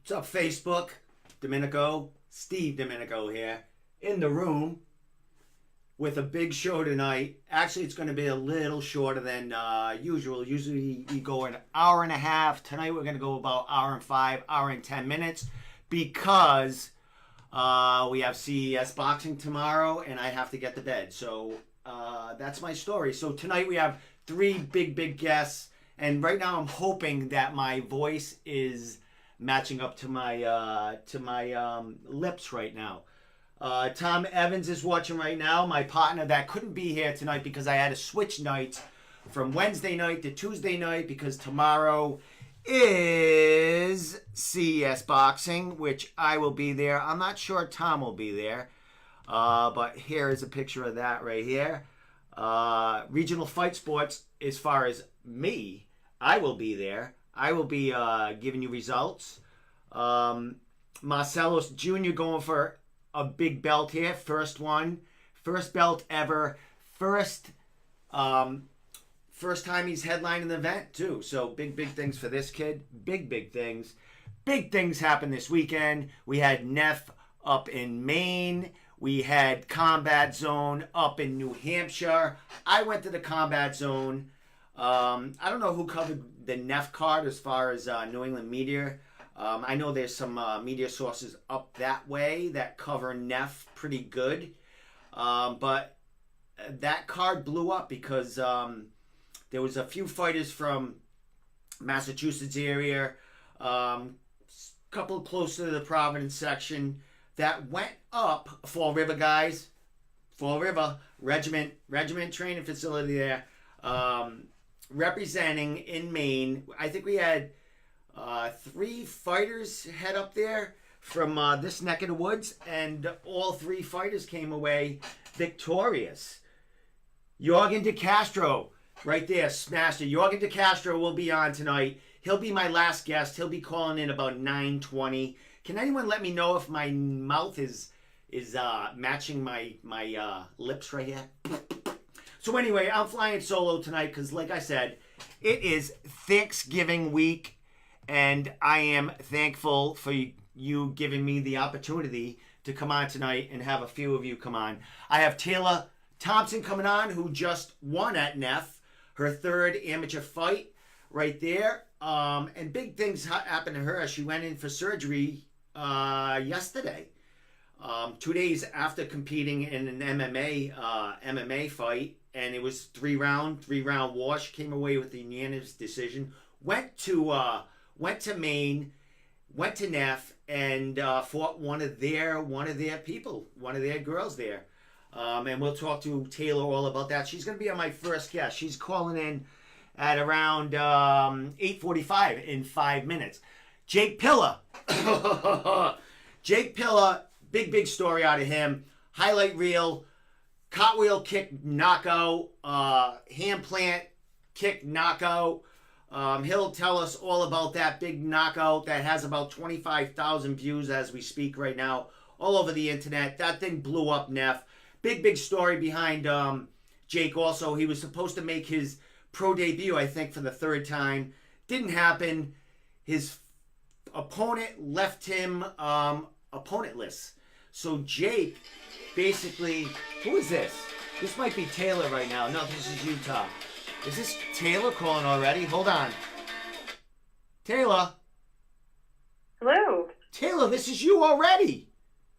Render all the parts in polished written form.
What's up, Facebook? Domenico, Steve Domenico here, in the room with a big show tonight. Actually, it's going to be a little shorter than usual. Usually we go an hour and a half. Tonight we're going to go about hour and 5, hour and 10 minutes because we have CES boxing tomorrow and I have to get to bed. So that's my story. So tonight we have 3 big guests, and right now I'm hoping that my voice is matching up to my lips right now. Tom Evans is watching right now, my partner that couldn't be here tonight because I had to switch nights from Wednesday night to Tuesday night because tomorrow is CES boxing, which I will be there. I'm not sure Tom will be there, but here is a picture of that right here. Regional Fight Sports, as far as me, I will be there. I will be giving you results. Marcelos Jr. going for a big belt here. First one. First belt ever. First time he's headlining the event, too. So big things for this kid. Big things. Big things happened this weekend. We had NEF up in Maine. We had Combat Zone up in New Hampshire. I went to the Combat Zone. I don't know who covered the NEF card as far as New England media. I know there's some media sources up that way that cover NEF pretty good. But that card blew up because there was a few fighters from Massachusetts area, couple closer to the Providence section that went up. Fall River guys, Fall River Regiment training facility there. Representing in Maine. I think we had 3 fighters head up there from this neck of the woods, and all 3 fighters came away victorious. Yorgan DeCastro, right there, smashed it. Yorgan DeCastro will be on tonight. He'll be my last guest. He'll be calling in about 9:20. Can anyone let me know if my mouth is matching my lips right here? So anyway, I'm flying solo tonight because, like I said, it is Thanksgiving week, and I am thankful for you giving me the opportunity to come on tonight and have a few of you come on. I have Taylor Thompson coming on, who just won at NEF, her 3rd amateur fight right there. And big things happened to her. She went in for surgery yesterday. 2 days after competing in an MMA fight, and it was 3-round wash. Came away with the unanimous decision. Went to Maine, went to NEF, and fought one of their people, one of their girls there. And we'll talk to Taylor all about that. She's going to be on my first guest. She's calling in at around 8:45 in 5 minutes. Jake Pilla. Jake Pilla. Big story out of him. Highlight reel, cartwheel kick knockout, hand plant kick knockout. He'll tell us all about that big knockout that has about 25,000 views as we speak right now, all over the internet. That thing blew up, NEF. Big story behind Jake also. He was supposed to make his pro debut, I think, for the 3rd time. Didn't happen. His opponent left him opponentless. So Jake, basically, who is this? This might be Taylor right now. No, this is Utah. Is this Taylor calling already? Hold on. Taylor. Hello. Taylor, this is you already.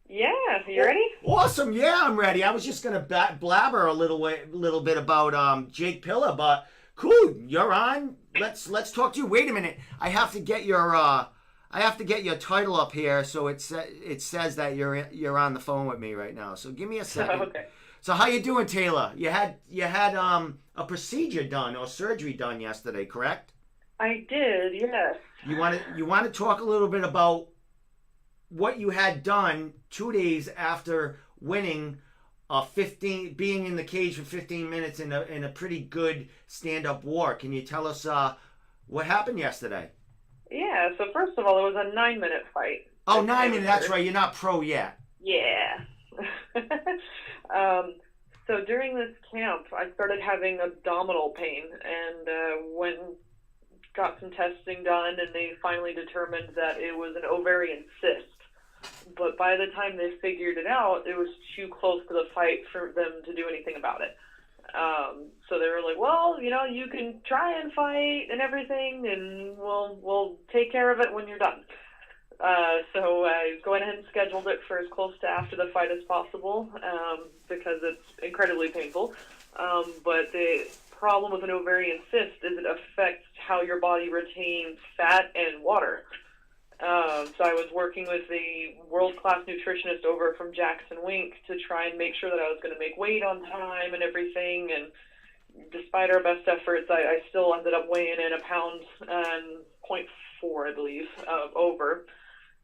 Yeah, you ready? Awesome. Yeah, I'm ready. I was just gonna blabber a little bit about Jake Pilla, but cool. You're on. Let's talk to you. Wait a minute. I have to get your title up here, so it says that you're on the phone with me right now. So give me a second. Okay. So how you doing, Taylor? You had a procedure done or surgery done yesterday, correct? I did, yes. You want to talk a little bit about what you had done 2 days after winning being in the cage for 15 minutes in a pretty good stand-up war. Can you tell us what happened yesterday? Yeah, so first of all, it was a 9-minute fight. Oh, 9 minutes, that's right. You're not pro yet. Yeah. So during this camp, I started having abdominal pain, and when got some testing done, and they finally determined that it was an ovarian cyst. But by the time they figured it out, it was too close to the fight for them to do anything about it. So they were like, well, you know, you can try and fight and everything, and we'll take care of it when you're done. So I went ahead and scheduled it for as close to after the fight as possible, because it's incredibly painful. But the problem with an ovarian cyst is it affects how your body retains fat and water. So I was working with a world-class nutritionist over from Jackson Wink to try and make sure that I was going to make weight on time and everything. And despite our best efforts, I still ended up weighing in a pound and 0.4, I believe, over.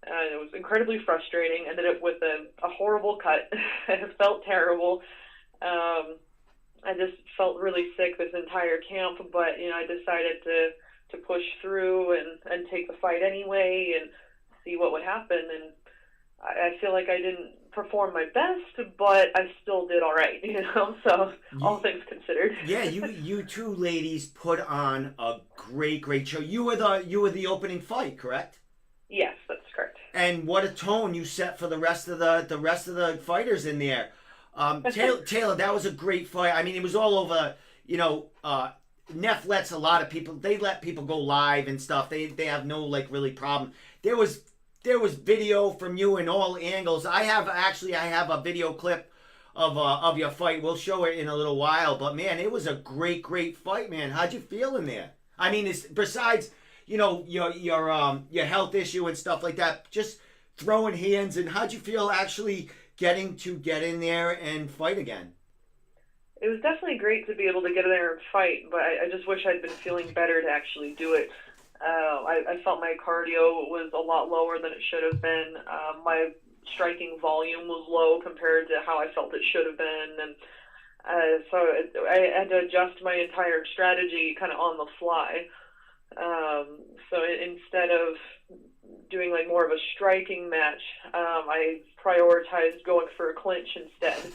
It was incredibly frustrating. Ended up with a horrible cut. It felt terrible. I just felt really sick this entire camp, but, you know, I decided to push through and take the fight anyway and see what would happen. And I feel like I didn't perform my best, but I still did all right, you know, so all things considered. Yeah, you two ladies put on a great show. You were the opening fight, correct? Yes, that's correct. And what a tone you set for the rest of the fighters in there. Taylor, that was a great fight. I mean, it was all over, you know, NEF lets a lot of people, they let people go live and stuff. They have no, like, really problem. There was video from you in all angles. I have a video clip of your fight. We'll show it in a little while. But, man, it was a great fight, man. How'd you feel in there? I mean, besides, you know, your health issue and stuff like that, just throwing hands, and how'd you feel actually getting to get in there and fight again? It was definitely great to be able to get in there and fight, but I just wish I'd been feeling better to actually do it. I felt my cardio was a lot lower than it should have been. My striking volume was low compared to how I felt it should have been, and so I had to adjust my entire strategy kind of on the fly. So instead of doing like more of a striking match, I prioritized going for a clinch instead,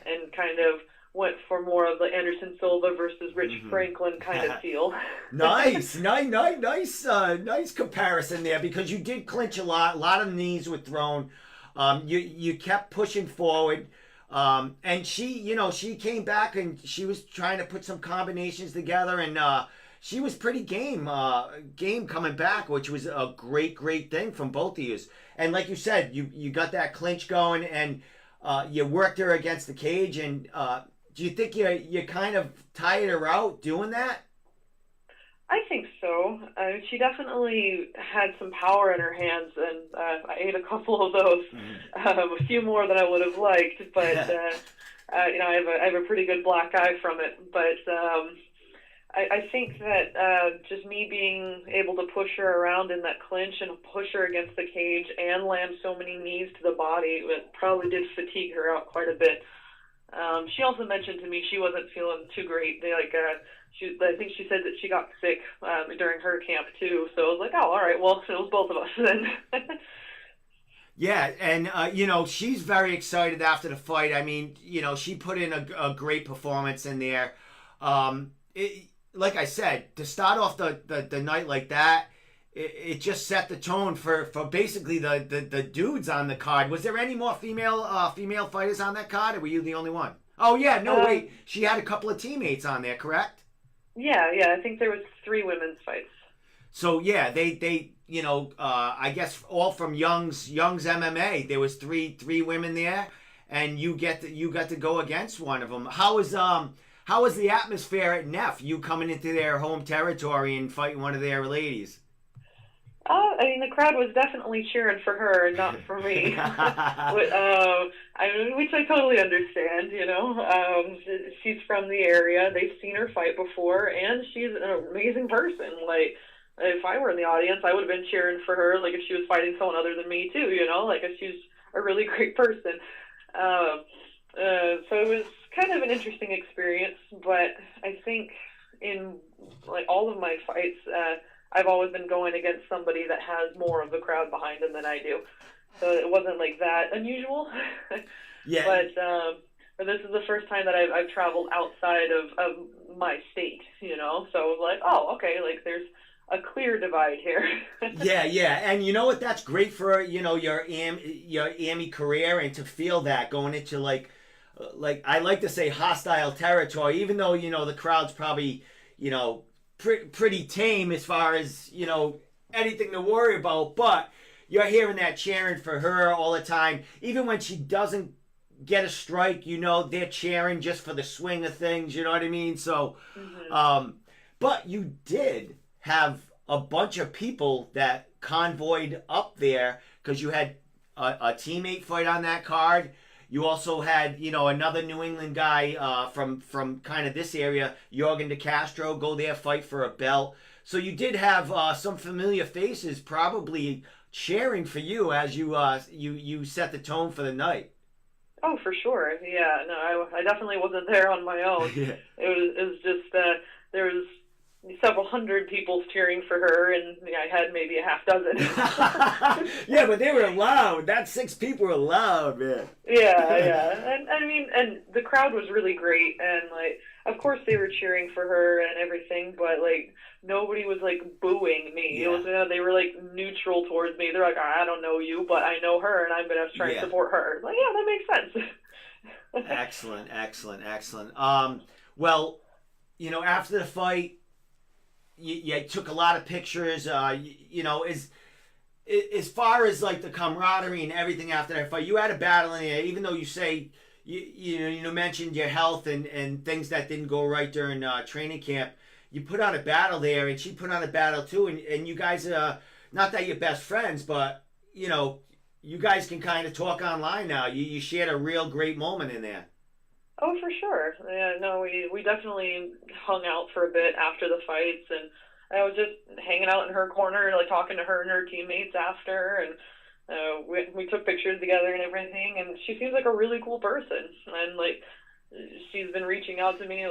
and kind of went for more of the Anderson Silva versus Rich Franklin kind of feel. Nice comparison there, because you did clinch a lot of knees were thrown. You kept pushing forward, and she came back and she was trying to put some combinations together, and she was pretty game coming back, which was a great thing from both of you. And like you said, you got that clinch going, and you worked her against the cage. And do you think you kind of tired her out doing that? I think so. She definitely had some power in her hands, and I ate a couple of those, a few more than I would have liked. But you know, I have a pretty good black eye from it. But I think that just me being able to push her around in that clinch and push her against the cage and land so many knees to the body, it probably did fatigue her out quite a bit. She also mentioned to me she wasn't feeling too great. I think she said that she got sick during her camp too. So I was like, oh, all right, well, it was both of us then. Yeah, and you know, she's very excited after the fight. I mean, you know, she put in a great performance in there. Like I said, to start off the night like that, it just set the tone for basically the dudes on the card. Was there any more female fighters on that card, or were you the only one? Oh yeah, no wait, she had a couple of teammates on there, correct? Yeah, I think there was 3 women's fights. So yeah, they you know, I guess all from Young's MMA. There was three women there, and you got to go against one of them. How was the atmosphere at NEF? You coming into their home territory and fighting one of their ladies? I mean, the crowd was definitely cheering for her and not for me. Which I totally understand, you know. She's from the area. They've seen her fight before, and she's an amazing person. Like, if I were in the audience, I would have been cheering for her, like, if she was fighting someone other than me, too, you know? Like, if she's a really great person. So it was kind of an interesting experience, but I think in, like, all of my fights, I've always been going against somebody that has more of the crowd behind them than I do. So it wasn't like that unusual. Yeah. But this is the first time that I've traveled outside of my state, you know? So I was like, oh, okay, like there's a clear divide here. Yeah, and you know what? That's great for your AMI career, and to feel that going into like I like to say hostile territory, even though the crowd's probably pretty tame as far as anything to worry about, but you're hearing that cheering for her all the time, even when she doesn't get a strike. They're cheering just for the swing of things. You know what I mean? So, but you did have a bunch of people that convoyed up there because you had a teammate fight on that card. You also had, another New England guy from kind of this area, Yorgan DeCastro, go there, fight for a belt. So you did have some familiar faces probably cheering for you as you set the tone for the night. Oh, for sure. Yeah, no, I definitely wasn't there on my own. Yeah. It was just there was several hundred people cheering for her, and I had maybe a half dozen. Yeah, but they were loud. That 6 people were loud, man. Yeah. And I mean, and the crowd was really great, and of course they were cheering for her and everything, but nobody was booing me. Yeah. It was they were neutral towards me. They're like, I don't know you, but I know her, and I'm gonna try and support her. Yeah, that makes sense. Excellent. Well, after the fight, you took a lot of pictures. As far as the camaraderie and everything after that fight, you had a battle in there. Even though you say you mentioned your health and things that didn't go right during training camp, you put on a battle there, and she put on a battle too. And you guys, not that you're best friends, but you guys can kind of talk online now. You shared a real great moment in there. Oh, for sure. Yeah, no, we definitely hung out for a bit after the fights, and I was just hanging out in her corner, talking to her and her teammates after, and we took pictures together and everything, and she seems like a really cool person, and she's been reaching out to me,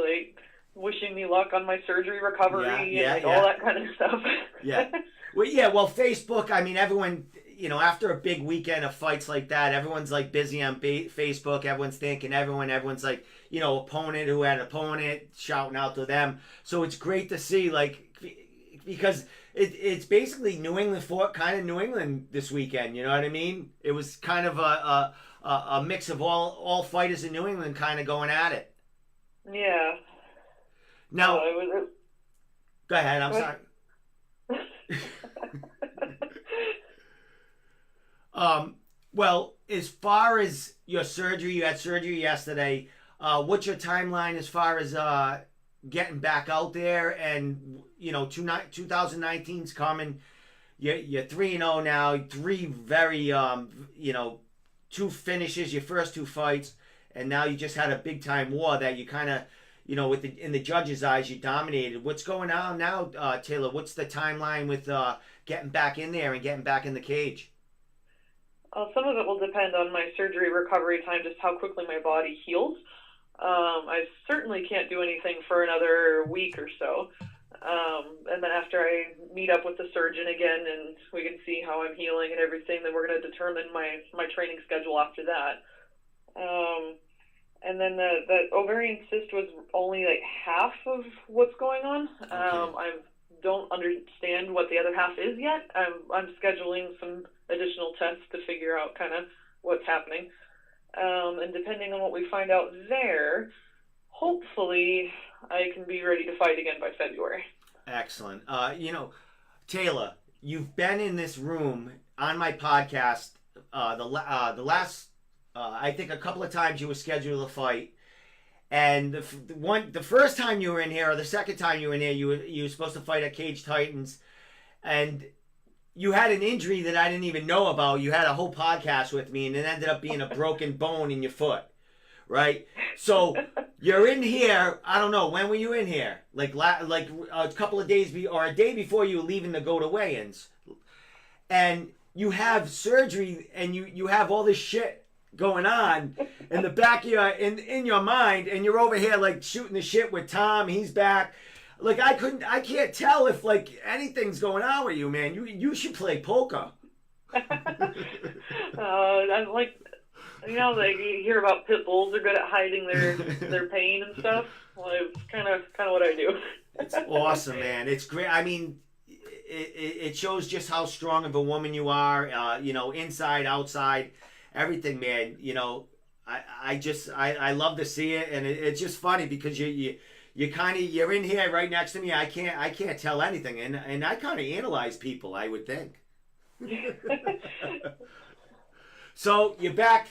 wishing me luck on my surgery recovery and all that kind of stuff. Yeah. Well, Facebook, I mean, everyone, after a big weekend of fights like that, everyone's busy on Facebook. Everyone's thinking everyone's opponent who had an opponent, shouting out to them. So it's great to see, because it's basically New England fought kind of New England this weekend. You know what I mean? It was kind of a mix of all fighters in New England kind of going at it. Yeah. Now, go ahead. I'm sorry. Well, as far as your surgery, you had surgery yesterday. What's your timeline as far as getting back out there? And 2019's coming. You're 3-0 now. 3 very 2 finishes, your first 2 fights, and now you just had a big time war that you kind of in the judges' eyes, you dominated. What's going on now, Taylor? What's the timeline with getting back in there and getting back in the cage? Some of it will depend on my surgery recovery time, just how quickly my body heals. I certainly can't do anything for another week or so. And then after I meet up with the surgeon again and we can see how I'm healing and everything, then we're going to determine my training schedule after that. And then the ovarian cyst was only half of what's going on. Okay. I don't understand what the other half is yet. I'm scheduling some additional tests to figure out kind of what's happening. And depending on what we find out there, hopefully I can be ready to fight again by February. Excellent. Taylor, you've been in this room on my podcast the last I think a couple of times you were scheduled a fight, and the first time you were in here or the second time you were in here, you were supposed to fight at Cage Titans, and you had an injury that I didn't even know about. You had a whole podcast with me, and it ended up being a broken bone in your foot, right? So you're in here. I don't know, when were you in here? Like a couple of days or a day before you were leaving to go to weigh-ins, and you have surgery, and you have all this shit going on in the back of your in your mind, and you're over here shooting the shit with Tom. He's back. I can't tell if anything's going on with you, man. You should play poker. I'm you hear about pit bulls are good at hiding their pain and stuff. Well, it's kind of what I do. It's awesome, man. It's great. I mean, it shows just how strong of a woman you are. You know, inside, outside, everything, man. You know, I love to see it, and it's just funny because you kind of you're in here right next to me. I can't tell anything, and I kind of analyze people. I would think. So you're back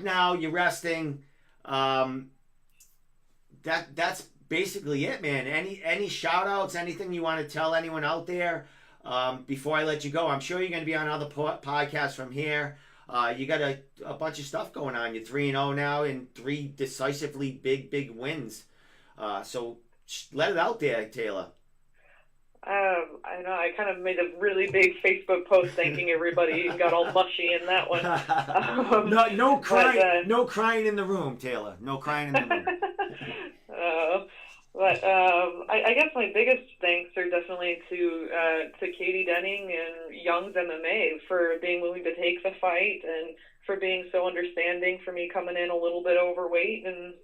now. You're resting. That's basically it, man. Any shout outs, anything you want to tell anyone out there before I let you go? I'm sure you're going to be on other podcasts from here. You got a bunch of stuff going on. You're 3-0 now and 3 decisively big wins. So let it out there, Taylor. I know I kind of made a really big Facebook post thanking everybody and got all mushy in that one. No crying, no crying in the room, Taylor. No crying in the room. I guess my biggest thanks are definitely to Katie Denning and Young's MMA for being willing to take the fight and for being so understanding for me coming in a little bit overweight, and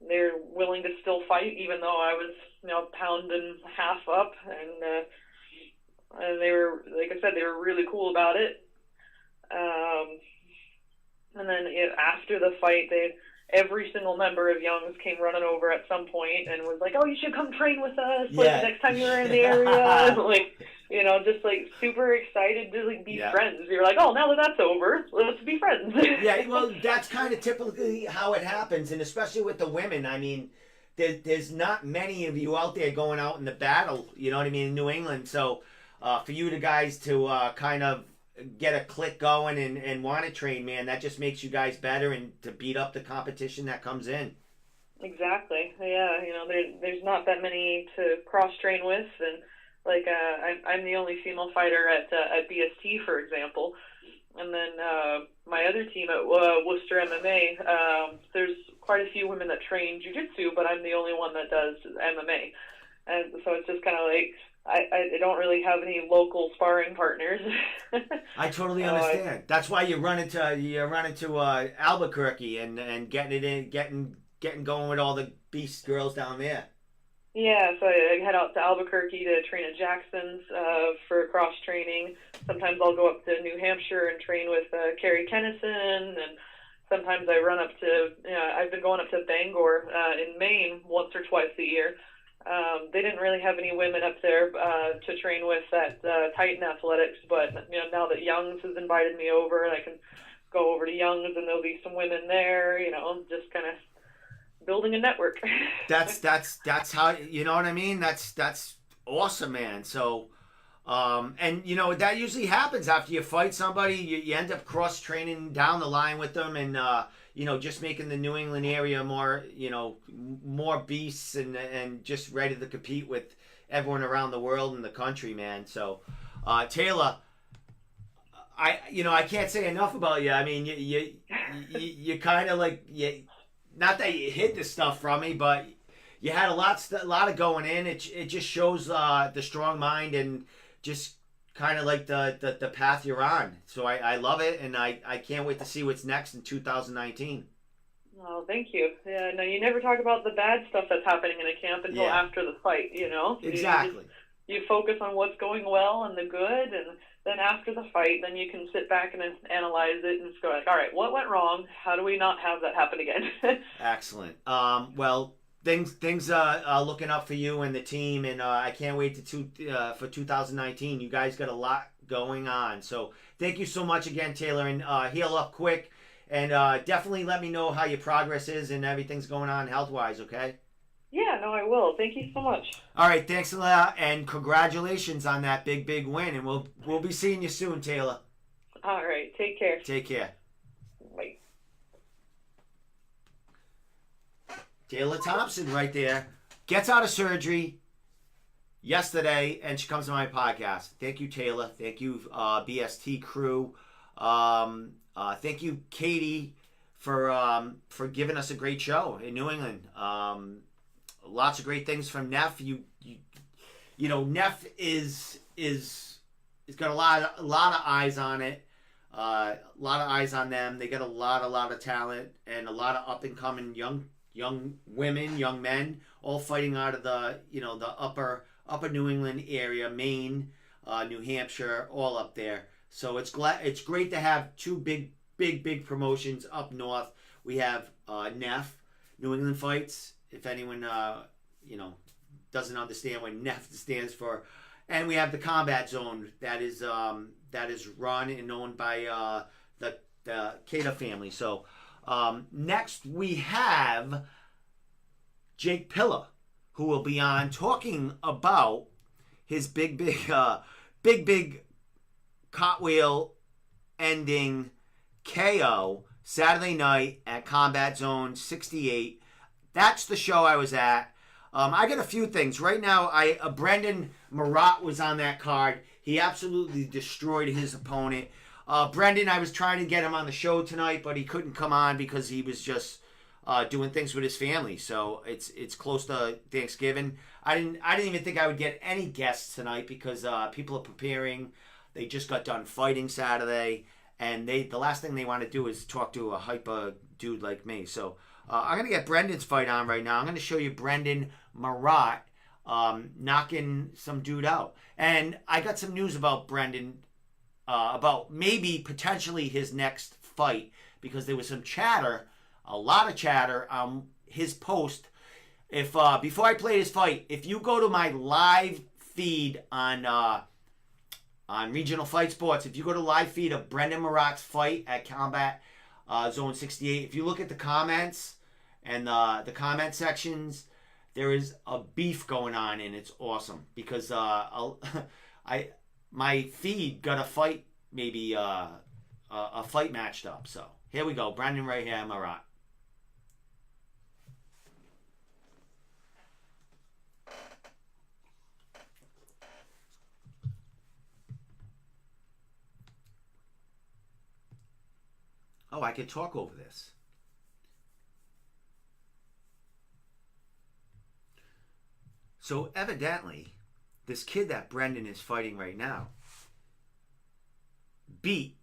they're willing to still fight even though I was, a pound and a half up, and they were, like I said, they were really cool about it. And then after the fight, every single member of Young's came running over at some point and was like, "Oh, you should come train with us, like the next time you're in the area." Like, just like super excited to like be friends. You're like, "Oh, now that that's over, let's be friends." Yeah, well, that's kind of typically how it happens, and especially with the women. I mean, there's not many of you out there going out in the battle, you know what I mean, in New England. So for you guys to kind of get a click going and want to train, man, that just makes you guys better and to beat up the competition that comes in. Exactly. Yeah, there's not that many to cross train with, and like I'm the only female fighter at BST, for example. And then my other team at Worcester MMA, there's quite a few women that train jiu-jitsu, but I'm the only one that does MMA. And so it's just kind of like I don't really have any local sparring partners. I totally understand. That's why you run into Albuquerque and getting going with all the beast girls down there. Yeah, so I head out to Albuquerque to train at Jackson's for cross training. Sometimes I'll go up to New Hampshire and train with Carrie Kennison, and sometimes I run up to, I've been going up to Bangor in Maine once or twice a year. They didn't really have any women up there to train with at Titan Athletics, but now that Young's has invited me over, I can go over to Young's and there'll be some women there, just kind of building a network. That's how, you know what I mean? That's awesome, man. So, and that usually happens after you fight somebody. You end up cross training down the line with them, and just making the New England area more, more beasts and just ready to compete with everyone around the world and the country, man. So, Taylor, I can't say enough about you. I mean, you kind of like not that you hid this stuff from me, but you had a lot of going in. It just shows the strong mind and just kind of like the path you're on. So I love it, and I can't wait to see what's next in 2019. Oh, thank you. Yeah, no, you never talk about the bad stuff that's happening in a camp until after the fight, Exactly. You focus on what's going well and the good, and then after the fight, then you can sit back and analyze it and just go like, all right, what went wrong? How do we not have that happen again? Excellent. Well, things are looking up for you and the team, and I can't wait for 2019. You guys got a lot going on. So thank you so much again, Taylor, and heal up quick, and definitely let me know how your progress is and everything's going on health-wise, okay? Yeah, no, I will. Thank you so much. All right, thanks a lot, and congratulations on that big win, and we'll be seeing you soon, Taylor. All right, take care. Take care. Bye. Taylor Thompson right there gets out of surgery yesterday, and she comes to my podcast. Thank you, Taylor. Thank you, BST crew. Thank you, Katie, for giving us a great show in New England. Lots of great things from NEF. NEF is got a lot of eyes on it. A lot of eyes on them. They got a lot of talent and a lot of up and coming young women, young men, all fighting out of the the upper New England area, Maine. New Hampshire, all up there. So it's great to have two big promotions up north. We have NEF, New England Fights. If anyone doesn't understand what NEF stands for, and we have the Combat Zone that is run and owned by the Cato family. So next we have Jake Pilla, who will be on talking about his big cartwheel ending KO Saturday night at Combat Zone 68. That's the show I was at. I got a few things right now. Brendan Marat was on that card. He absolutely destroyed his opponent. Brendan, I was trying to get him on the show tonight, but he couldn't come on because he was just doing things with his family. So it's close to Thanksgiving. I didn't even think I would get any guests tonight because people are preparing. They just got done fighting Saturday, and the last thing they want to do is talk to a hyper dude like me. So I'm gonna get Brendan's fight on right now. I'm gonna show you Brendan Marat knocking some dude out, and I got some news about Brendan. About maybe potentially his next fight, because there was some chatter, a lot of chatter on his post. If before I play his fight, if you go to my live feed on Regional Fight Sports, if you go to live feed of Brendan Marat's fight at Combat Zone 68, if you look at the comments and the comment sections, there is a beef going on, and it's awesome because my feed got a fight, maybe a fight matched up. So here we go. Brendan right here, Marat. Oh, I could talk over this. So evidently, this kid that Brendan is fighting right now beat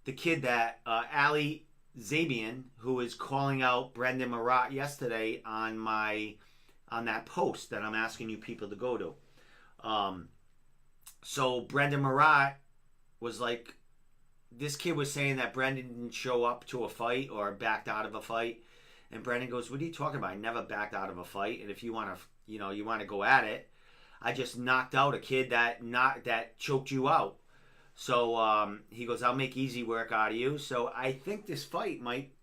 the kid that Ali Zabian, who is calling out Brendan Marat yesterday on that post that I'm asking you people to go to. So Brendan Marat was like, this kid was saying that Brendan didn't show up to a fight or backed out of a fight, and Brendan goes, "What are you talking about? I never backed out of a fight, and if you want to go at it, I just knocked out a kid that choked you out." So he goes, "I'll make easy work out of you." So I think this fight might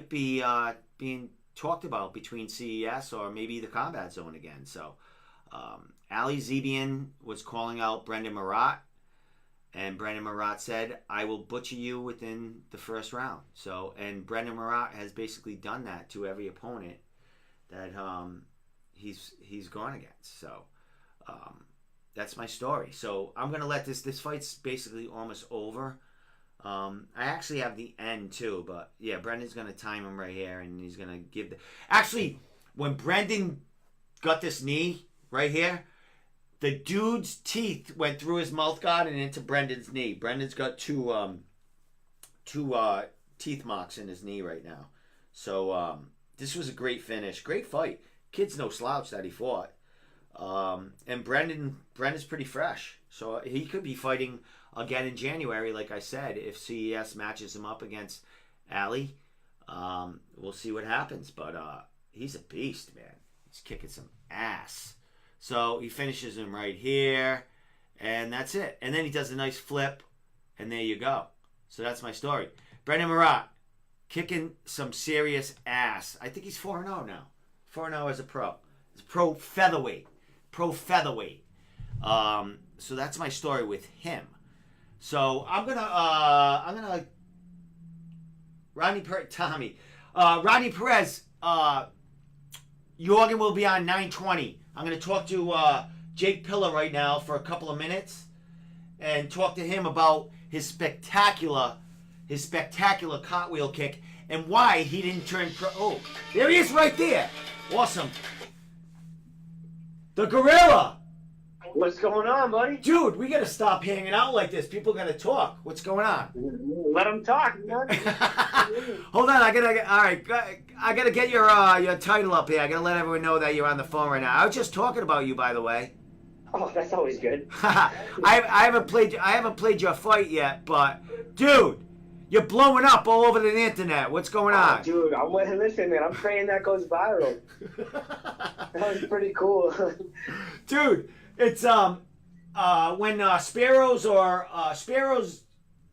be being talked about between CES or maybe the Combat Zone again. So Ali Zabian was calling out Brendan Marat, and Brendan Marat said, "I will butcher you within the first round." So, and Brendan Marat has basically done that to every opponent that he's gone against. So that's my story. So I'm gonna let this fight's basically almost over. I actually have the end too, but yeah, Brendan's gonna time him right here, and he's gonna give actually, when Brendan got this knee right here, the dude's teeth went through his mouth guard and into Brendan's knee. Brendan's got two teeth marks in his knee right now. So this was a great finish, great fight. Kid's no slouch that he fought. And Brendan's pretty fresh, so he could be fighting again in January, like I said, if CES matches him up against Ali. We'll see what happens, but he's a beast, man. He's kicking some ass. So he finishes him right here, and that's it. And then he does a nice flip, and there you go. So that's my story. Brendan Marat kicking some serious ass. I think he's 4-0 now. 4-0 as a pro. He's pro featherweight. So that's my story with him. So I'm gonna Rodney Perez. Yorgan will be on 9:20. I'm gonna talk to Jake Pilla right now for a couple of minutes and talk to him about his spectacular cartwheel kick and why he didn't turn pro. Oh, there he is right there. Awesome. The Gorilla. What's going on, buddy? Dude, we gotta stop hanging out like this. People gotta talk. What's going on? Let them talk, man. Hold on, I gotta get your title up here. I gotta let everyone know that you're on the phone right now. I was just talking about you, by the way. Oh, that's always good. I haven't played your fight yet, but dude, you're blowing up all over the internet. What's going on? Dude, listen, man. I'm praying that goes viral. That was pretty cool. Dude, it's when Sparrows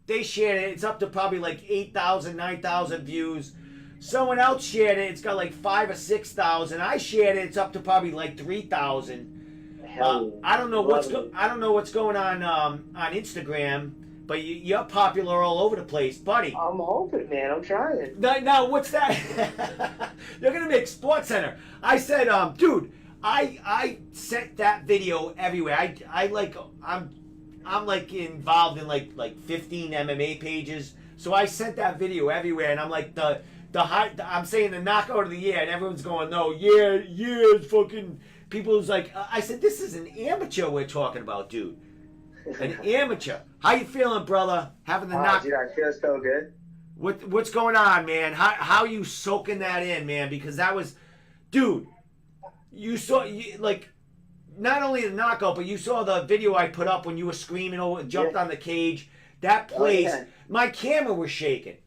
they shared it. It's up to probably like 8,000, 9,000 views. Someone else shared it. It's got like 5,000 or 6,000. I shared it. It's up to probably like 3,000. I don't know what's going on Instagram, but you're popular all over the place, buddy. I'm hoping, man. I'm trying. Now what's that? You're gonna make Sports Center. I said, dude, I sent that video everywhere. I'm like involved in like 15 MMA pages, so I sent that video everywhere, and I'm like I'm saying the knockout of the year, and everyone's going, no, yeah, it's fucking. People's like, I said, this is an amateur we're talking about, dude. An amateur. How you feeling, brother? Having the knock? Dude, I feel so good. What's going on, man? How you soaking that in, man? Because that was, dude. You saw like, not only the knockout, but you saw the video I put up when you were screaming over, jumped on the cage. That place, my camera was shaking.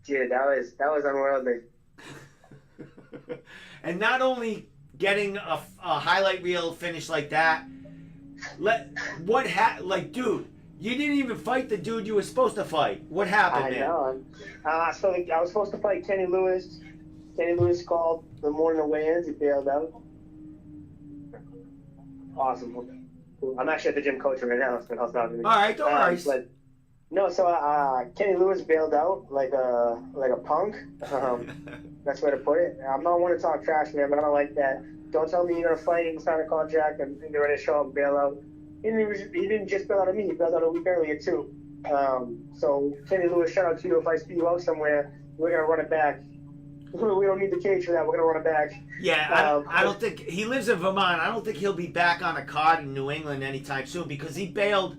Dude, that was unworldly. And not only getting a highlight reel finish like that, dude, you didn't even fight the dude you were supposed to fight. What happened, man? I know. So I was supposed to fight Kenny Lewis. Kenny Lewis called the morning of weigh-ins. He bailed out. Awesome. I'm actually at the gym coaching right now, so I was not going to. All right, don't worry. But no, so Kenny Lewis bailed out like a punk. That's where to put it. I'm not one to talk trash, man, but I don't like that. Don't tell me you're gonna fight and sign a contract and get ready to show up and bail out. He didn't just bail out on me. He bailed out a week earlier too. So Kenny Lewis, shout out to you. If I speed you out somewhere, we're gonna run it back. We don't need the cage for that. We're gonna run it back. Yeah, I don't think he lives in Vermont. I don't think he'll be back on a card in New England anytime soon because he bailed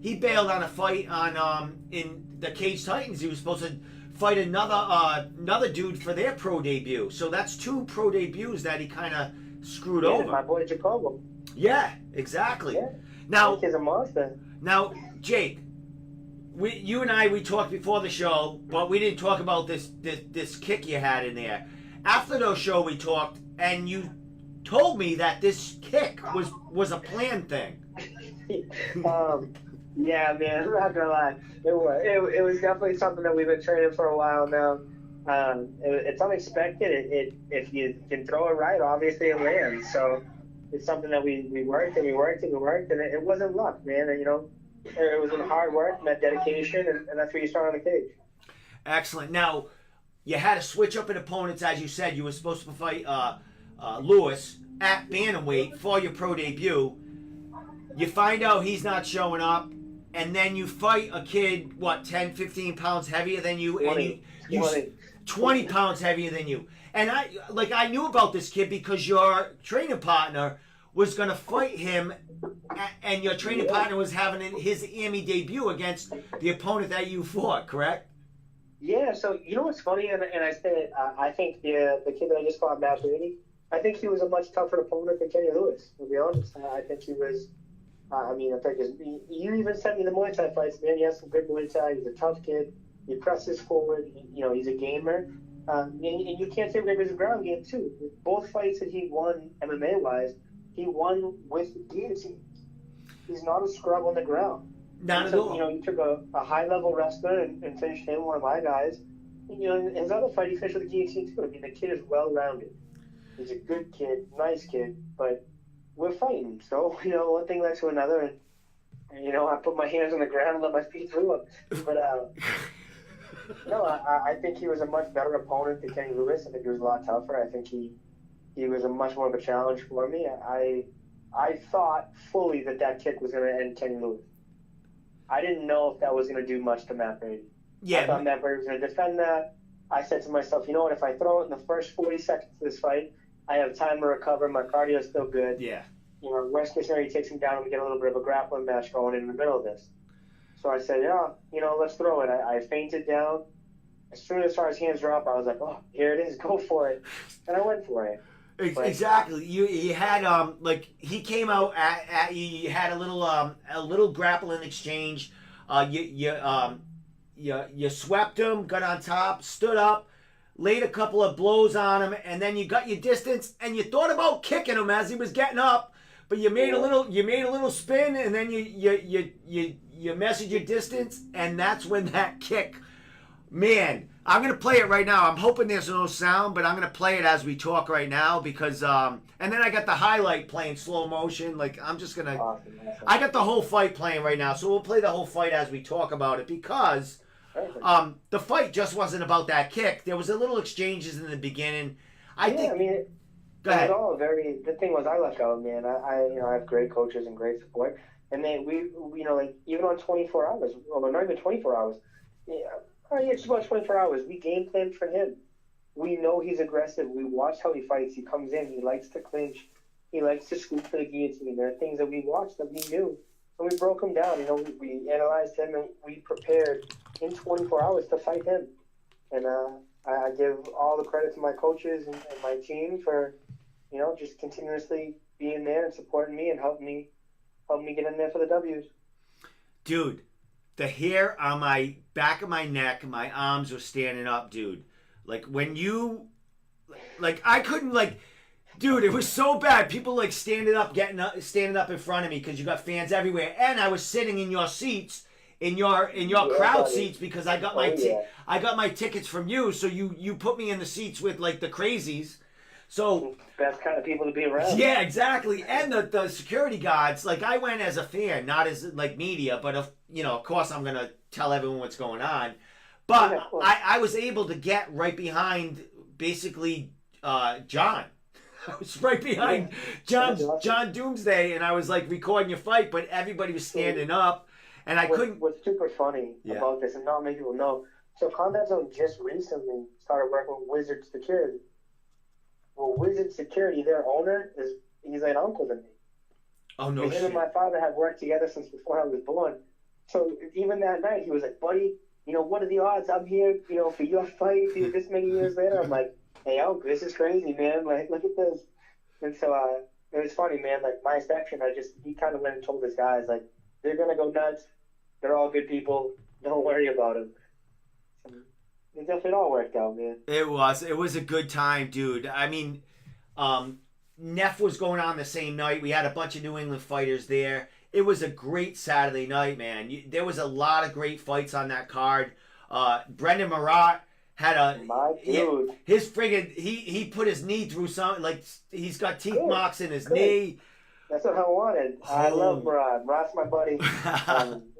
on a fight on in the Cage Titans. He was supposed to fight another dude for their pro debut. So that's 2 pro debuts that he kind of screwed over. My boy Jacobo. Yeah, exactly. Yeah. Now he's a monster. Now, Jake, you and I talked before the show, but we didn't talk about this kick you had in there. After the show, we talked, and you told me that this kick was a planned thing. Yeah, man, I'm not gonna lie. It was definitely something that we've been training for a while now. It's unexpected. If you can throw it right, obviously it lands. So it's something that we worked and it wasn't luck, man. And, it was hard work and that dedication, and that's where you start on the cage. Excellent. Now, you had to switch up in opponents, as you said. You were supposed to fight Lewis at bantamweight for your pro debut. You find out he's not showing up, and then you fight a kid, 10, 15 pounds heavier than you, 20, and 20 pounds heavier than you. And I knew about this kid because your training partner was going to fight him, and your training partner was having his AMI debut against the opponent that you fought, correct? Yeah, so you know what's funny, and I said, I think the kid that I just fought, Matt Brady, I think he was a much tougher opponent than Kenny Lewis, to be honest. I think he was, I think you even sent me the Muay Thai fights, man. He has some good Muay Thai. He's a tough kid. He presses forward. He's a gamer. And you can't say Rigger's a ground game, too. With both fights that he won MMA-wise, he won with guillotine. He's not a scrub on the ground. Not at all. You took a high-level wrestler and finished him, one of my guys. And, his other fight, he finished with a guillotine, too. The kid is well-rounded. He's a good kid, nice kid, but we're fighting. So, one thing led to another, and I put my hands on the ground and let my feet through him. But, no, I think he was a much better opponent than Kenny Lewis. I think he was a lot tougher. I think he was a much more of a challenge for me. I thought fully that kick was going to end Kenny Lewis. I didn't know if that was going to do much to Matt Brady. Yeah. I thought Matt Brady was going to defend that. I said to myself, you know what, if I throw it in the first 40 seconds of this fight, I have time to recover. My cardio is still good. Yeah. Worst case scenario, he takes him down and we get a little bit of a grappling match going in the middle of this. So I said, let's throw it. I fainted down. As soon as his hands were up, I was like, oh, here it is. Go for it. And I went for it. Exactly. You had like he came out at you. You had a little grappling exchange. You swept him, got on top, stood up, laid a couple of blows on him, and then you got your distance, and you thought about kicking him as he was getting up, but you made a little spin, and then you measured your distance, and that's when that kick. Man, I'm gonna play it right now. I'm hoping there's no sound, but I'm gonna play it as we talk right now because and then I got the highlight playing slow motion. Like I'm just gonna. Awesome. I got the whole fight playing right now, so we'll play the whole fight as we talk about it because the fight just wasn't about that kick. There was a little exchanges in the beginning. I mean, go ahead. It was all very. The thing was, I lucked out, man. I have great coaches and great support, and then we like even on 24 hours, well, not even 24 hours. Yeah. Oh, yeah, just about 24 hours. We game planned for him. We know he's aggressive. We watch how he fights. He comes in. He likes to clinch. He likes to scoop for the guillotine. There are things that we watched that we knew. And we broke him down. We analyzed him and we prepared in 24 hours to fight him. And I give all the credit to my coaches and my team for, just continuously being there and supporting me and helping me get in there for the W's. Dude. The hair on my back of my neck, my arms were standing up, dude. Like when you, like I couldn't like, dude. It was so bad. People like standing up in front of me because you got fans everywhere, and I was sitting in your seats, in your crowd seats because I got my tickets from you. So you put me in the seats with like the crazies. So best kind of people to be around. Yeah, exactly. And the security guards, like I went as a fan, not as like media, but of course I'm gonna tell everyone what's going on. But I was able to get right behind basically John. I was right behind John Doomsday, and I was like recording your fight, but everybody was standing up, and I couldn't. What's super funny about this, and not many people know, so Combat Zone just recently started working with Wizard Security. Well, Wizard Security, their owner, he's an uncle to me. Oh, no shit. Him and my father have worked together since before I was born. So even that night, he was like, buddy, what are the odds I'm here, for your fight this many years later? I'm like, hey, this is crazy, man. Like, look at this. And so it was funny, man. Like, my section, he kind of went and told his guys, like, they're going to go nuts. They're all good people. Don't worry about them. It definitely all worked out, man. It was a good time, dude. I mean, NEF was going on the same night. We had a bunch of New England fighters there. It was a great Saturday night, man. There was a lot of great fights on that card. Brendan Marat had his friggin' he put his knee through something, like he's got teeth marks in his knee. That's what I wanted. I love Marat. Marat's my buddy.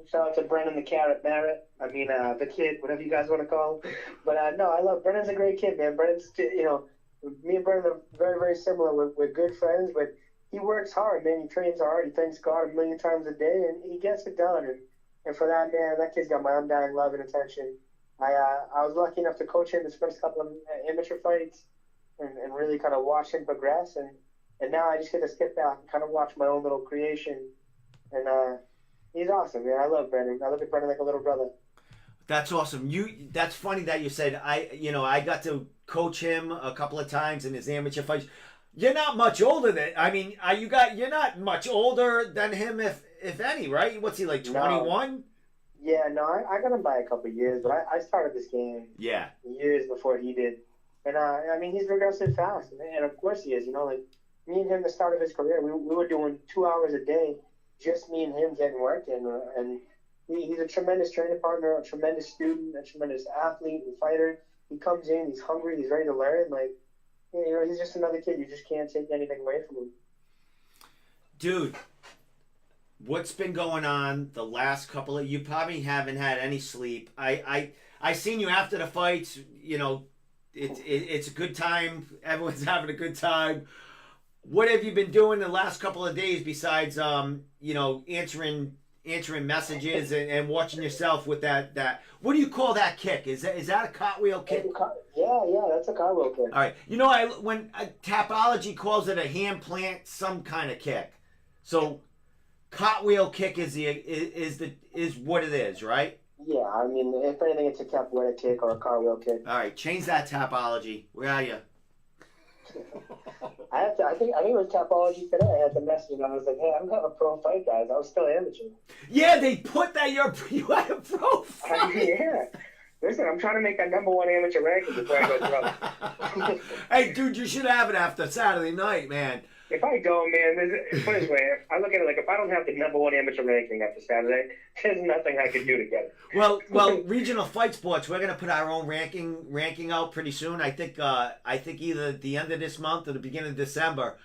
Shout out to Brendan the Carrot Barrett. I mean, the kid, whatever you guys want to call him. But no, I love Brendan's a great kid, man. Brendan's, me and Brendan are very, very similar. We're good friends, but he works hard, man. He trains hard. He thanks God a million times a day, and he gets it done. And for that, man, that kid's got my undying love and attention. I was lucky enough to coach him his first couple of amateur fights and really kind of watch him progress. And now I just get to sit back and kind of watch my own little creation. And he's awesome, man. I love Brendan. I look at Brendan like a little brother. That's awesome. That's funny that you said I got to coach him a couple of times in his amateur fights. You're not much older than you're not much older than him if any, right? What's he like, 21? Yeah, no, I got him by a couple of years, but I started this game years before he did. And I mean, he's progressing fast, and of course he is. Like me and him, the start of his career, we were doing 2 hours a day, just me and him getting work in, and he's a tremendous training partner, a tremendous student, a tremendous athlete and fighter. He comes in, he's hungry, he's ready to learn. Like, he's just another kid. You just can't take anything away from him. Dude, what's been going on the last couple of? You probably haven't had any sleep. I seen you after the fights. It's a good time. Everyone's having a good time. What have you been doing the last couple of days besides answering messages and watching yourself with that? What do you call that kick? Is that a cartwheel kick? Yeah, that's a cartwheel kick. All right. When Tapology calls it a hand plant, some kind of kick. So cartwheel kick is what it is, right? Yeah, I mean, if anything, it's a capoeira kick or a cartwheel kick. All right, change that, Tapology. Where are you? I think it was Tapology today. I had to message and I was like, hey, I'm not a pro fight, guys. I was still amateur. Yeah, they put that you had a pro fight. Yeah. Listen, I'm trying to make that #1 amateur ranking before I go pro. Hey, dude, you should have it after Saturday night, man. If I don't, man, put it this way, I look at it like if I don't have the #1 amateur ranking after Saturday, there's nothing I can do to get it. Well, Regional Fight Sports, we're gonna put our own ranking out pretty soon. I think either at the end of this month or the beginning of December.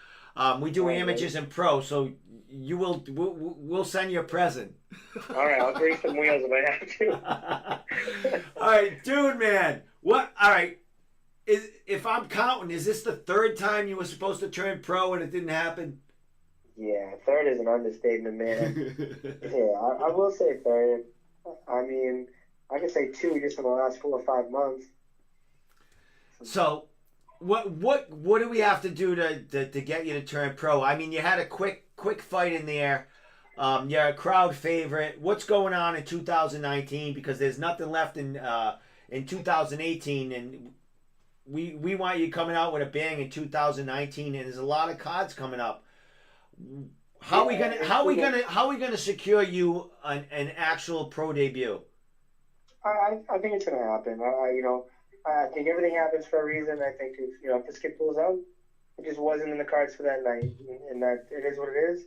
We do amateurs and pro, so we'll send you a present. All right, I'll grease some wheels if I have to. All right, dude, man. What? All right. If I'm counting, is this the third time you were supposed to turn pro and it didn't happen? Yeah, third is an understatement, man. Yeah, I will say third. I mean, I could say 2 just in the last 4 or 5 months. So, what do we have to do to get you to turn pro? I mean, you had a quick fight in there. You're a crowd favorite. What's going on in 2019? Because there's nothing left in 2018, and we want you coming out with a bang in 2019, and there's a lot of cards coming up. How are we gonna secure you an actual pro debut? I think it's gonna happen. I think everything happens for a reason. I think if this kid pulls out, it just wasn't in the cards for that night, and that it is what it is.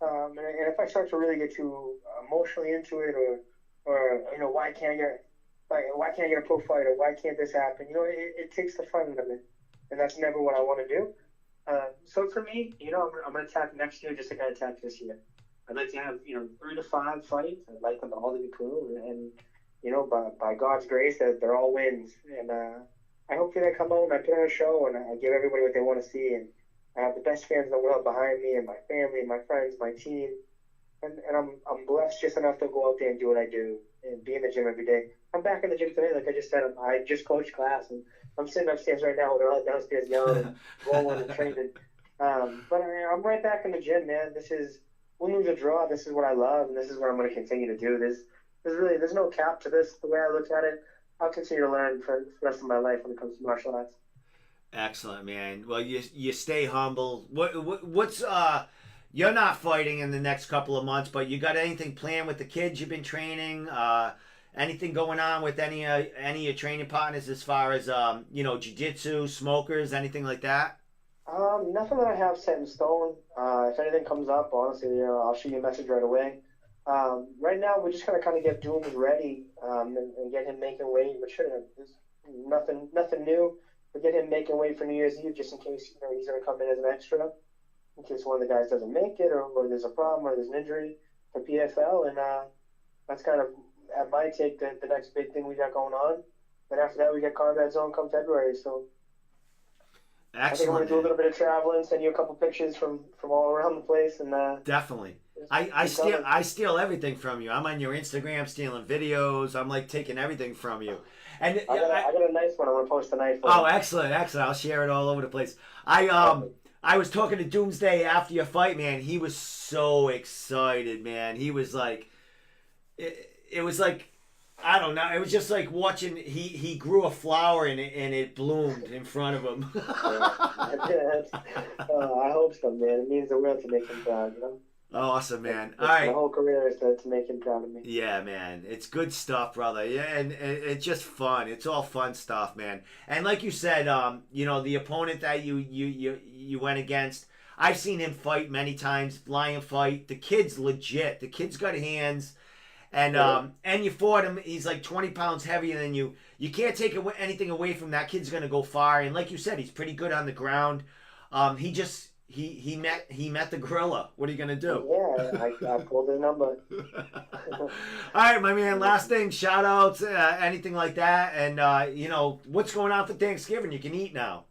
And if I start to really get too emotionally into it, or why can't I get a pro fight, or why can't this happen? It takes the fun of it, and that's never what I want to do. So for me, I'm gonna attack next year just like I attacked this year. I'd like to have 3 to 5 fights. I'd like them all to be pro, and by God's grace, that they're all wins. And I hope that I come out and I put on a show and I give everybody what they want to see, and I have the best fans in the world behind me, and my family, my friends, my team, and I'm blessed just enough to go out there and do what I do and be in the gym every day. I'm back in the gym today, like I just said. I just coached class, and I'm sitting upstairs right now. They're all downstairs yelling and rolling and training. But I'm right back in the gym, man. This is win, lose, or draw. This is what I love, and this is what I'm going to continue to do. There's no cap to this. The way I look at it, I'll continue to learn for the rest of my life when it comes to martial arts. Excellent, man. Well, you stay humble. What's you're not fighting in the next couple of months, but you got anything planned with the kids you've been training? Anything going on with any of your training partners as far as jiu-jitsu, smokers, anything like that? Nothing that I have set in stone. If anything comes up, honestly, I'll shoot you a message right away. Right now, we're just gonna kind of get Dooms ready and get him making weight. But sure, there's nothing new. We get him making weight for New Year's Eve just in case he's gonna come in as an extra, in case one of the guys doesn't make it, or there's a problem, or there's an injury for PFL, and that's kind of at my take the next big thing we got going on. Then after that, we get Combat Zone come February. So excellent. I think I'm gonna do a little bit of traveling, send you a couple pictures from all around the place, and definitely. I steal everything from you. I'm on your Instagram stealing videos. I'm like taking everything from you. And I got a nice one. I'm gonna post tonight. Oh, excellent. I'll share it all over the place. I was talking to Doomsday after your fight, man. He was so excited, man. He was like, it was like, I don't know. It was just like watching. He grew a flower and it bloomed in front of him. I hope so, man. It means the world to make him proud, Awesome, man. All right. My whole career is to make him proud of me. Yeah, man. It's good stuff, brother. Yeah, and it's just fun. It's all fun stuff, man. And like you said, the opponent that you went against, I've seen him fight many times, lion fight. The kid's legit. The kid's got hands. And you fought him. He's like 20 pounds heavier than you. You can't take anything away from that. Kid's gonna go far. And like you said, he's pretty good on the ground. He met the gorilla. What are you gonna do? Yeah, I pulled his number. All right, my man. Last thing, shout outs, anything like that, and what's going on for Thanksgiving? You can eat now.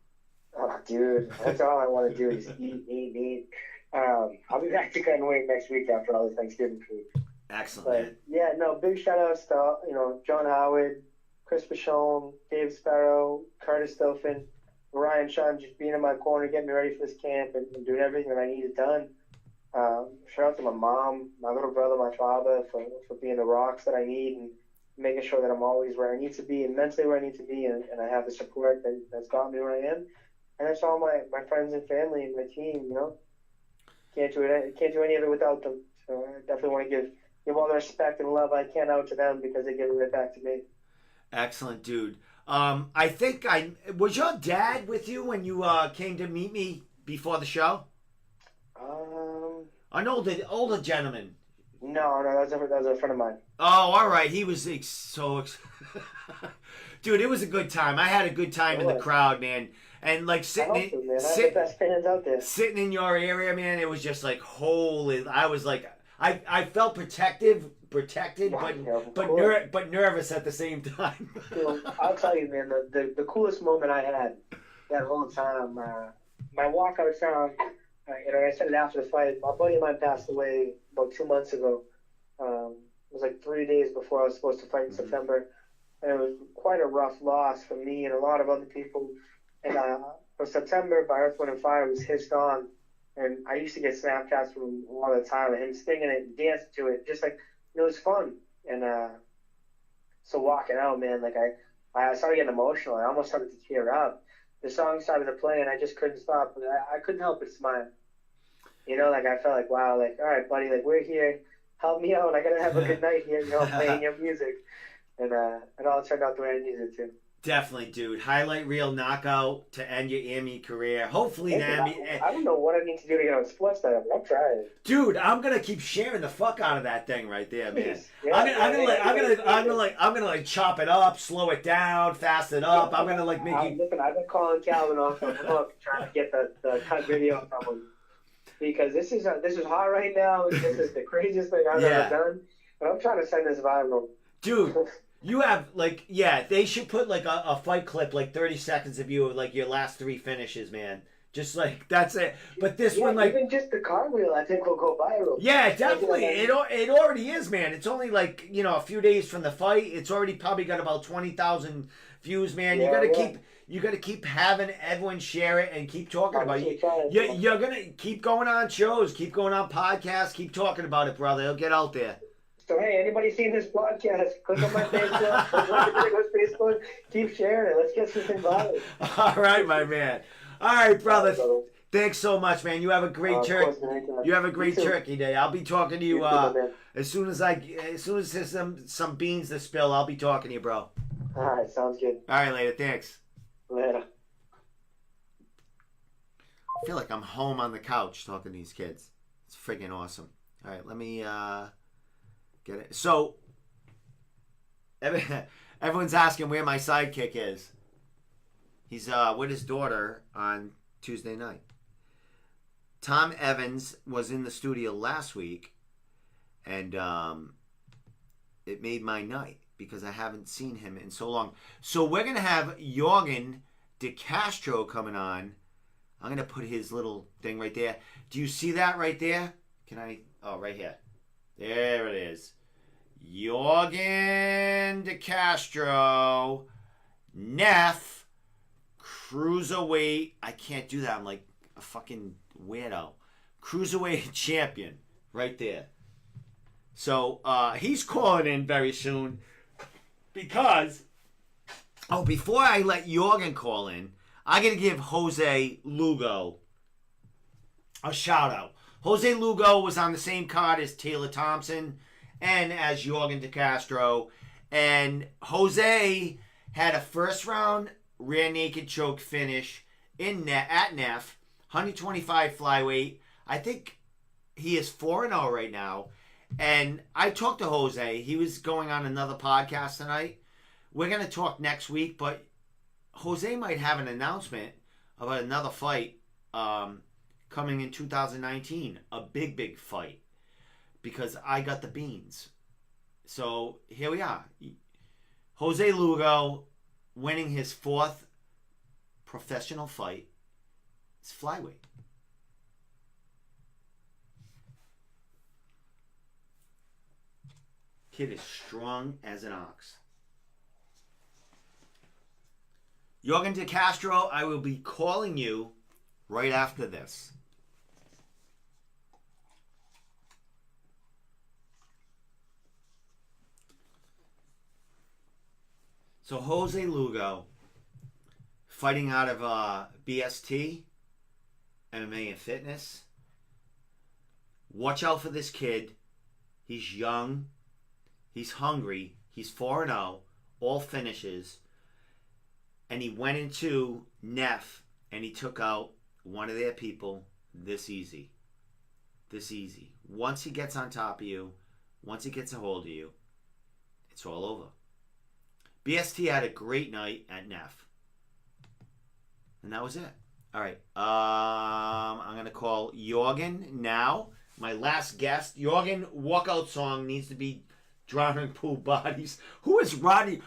Oh, dude, that's all I want to do is eat. I'll be back to cutting weight next week after all the Thanksgiving food. Excellent. But yeah, no, big shout outs to John Howard, Chris Pichon, Dave Sparrow, Curtis Stilfen, Ryan Sean just being in my corner, getting me ready for this camp and doing everything that I needed done. Shout out to my mom, my little brother, my father for being the rocks that I need and making sure that I'm always where I need to be and mentally where I need to be and I have the support that's got me where I am. and that's all my friends and family and my team. You know, can't do it. Can't do any of it without them. So I definitely want to give all the respect and love I can out to them because they give it right back to me. Excellent, dude. I think was your dad with you when you came to meet me before the show? An older gentleman. No, that was a friend of mine. Oh, all right. He was dude. It was a good time. I had a good time in the crowd, man. And like sitting the best fans out there. Sitting in your area, man. It was just like holy. I was like, I felt protected, but nervous at the same time. I'll tell you, man. The coolest moment I had that whole time. My walkout sound. I said it after the fight. My buddy of mine passed away about 2 months ago. It was like 3 days before I was supposed to fight in September. And it was quite a rough loss for me and a lot of other people. And for September, by Earth, Wind & Fire was his song. And I used to get Snapchats from him all the time of him singing it and dancing to it. Just like, it was fun. And so walking out, man, like I started getting emotional. I almost started to tear up. The song started to play and I just couldn't stop. I couldn't help but smile. You know, like I felt like, wow, like, all right, buddy, like we're here. Help me out. I got to have a good night here, you know, playing your music. And it all turned out the way I needed it to. Definitely, dude. Highlight reel knockout to end your AMI career. Hopefully, I don't know what I need to do to get on sports time. I'm trying. Dude, I'm gonna keep sharing the fuck out of that thing right there, man. Yeah, I'm gonna chop it up, slow it down, fast it up. I'm gonna like make you. Listen, I've been calling Calvin off the hook, trying to get the cut video from him because this is hot right now. This is the craziest thing I've ever done, but I'm trying to send this viral. Dude. You have, like, they should put, like, a fight clip, like, 30 seconds of you, of, like, your last 3 finishes, man. Just, like, that's it. But this one, like... even just the cartwheel, I think, will go viral. Yeah, definitely. It already is, man. It's only, like, you know, a few days from the fight. It's already probably got about 20,000 views, man. You gotta keep having everyone share it and keep talking about it. You're gonna keep going on shows, keep going on podcasts, keep talking about it, brother. It'll get out there. So, hey, anybody seen this podcast? Click on my Facebook. Facebook. Keep sharing it. Let's get this thing viral. All right, my man. All right, brother. Thanks so much, man. You have a great turkey. You have a great turkey day. I'll be talking to you as soon as there's some beans to spill. I'll be talking to you, bro. All right, sounds good. All right, later. Thanks. Later. I feel like I'm home on the couch talking to these kids. It's freaking awesome. All right, let me get it. So, everyone's asking where my sidekick is. He's with his daughter on Tuesday night. Tom Evans was in the studio last week, and it made my night because I haven't seen him in so long. So we're going to have Yorgan DeCastro coming on. I'm going to put his little thing right there. Do you see that right there? Can I? Oh, right here. There it is. Yorgan DeCastro, NEF, Cruiserweight. I can't do that. I'm like a fucking weirdo. Cruiserweight champion. Right there. So he's calling in very soon because... Oh, before I let Yorgan call in, I got to give Jose Lugo a shout out. Jose Lugo was on the same card as Taylor Thompson and as Yorgan DeCastro. And Jose had a first round rear naked choke finish at NEF, 125 flyweight. I think he is 4-0 right now. And I talked to Jose. He was going on another podcast tonight. We're going to talk next week, but Jose might have an announcement about another fight coming in 2019. A big fight. Because I got the beans. So here we are. Jose Lugo winning his 4th professional fight. It's flyweight. Kid is strong as an ox. Yorgan DeCastro, I will be calling you right after this. So Jose Lugo fighting out of BST, MMA and Fitness. Watch out for this kid. He's young. He's hungry. He's 4-0. All finishes. And he went into NEF and he took out one of their people this easy. This easy. Once he gets on top of you, once he gets a hold of you, it's all over. BST had a great night at NEF. And that was it. All right. I'm going to call Yorgan now. My last guest. Yorgan, walkout song needs to be Drowning Pool Bodies. Who is Roddy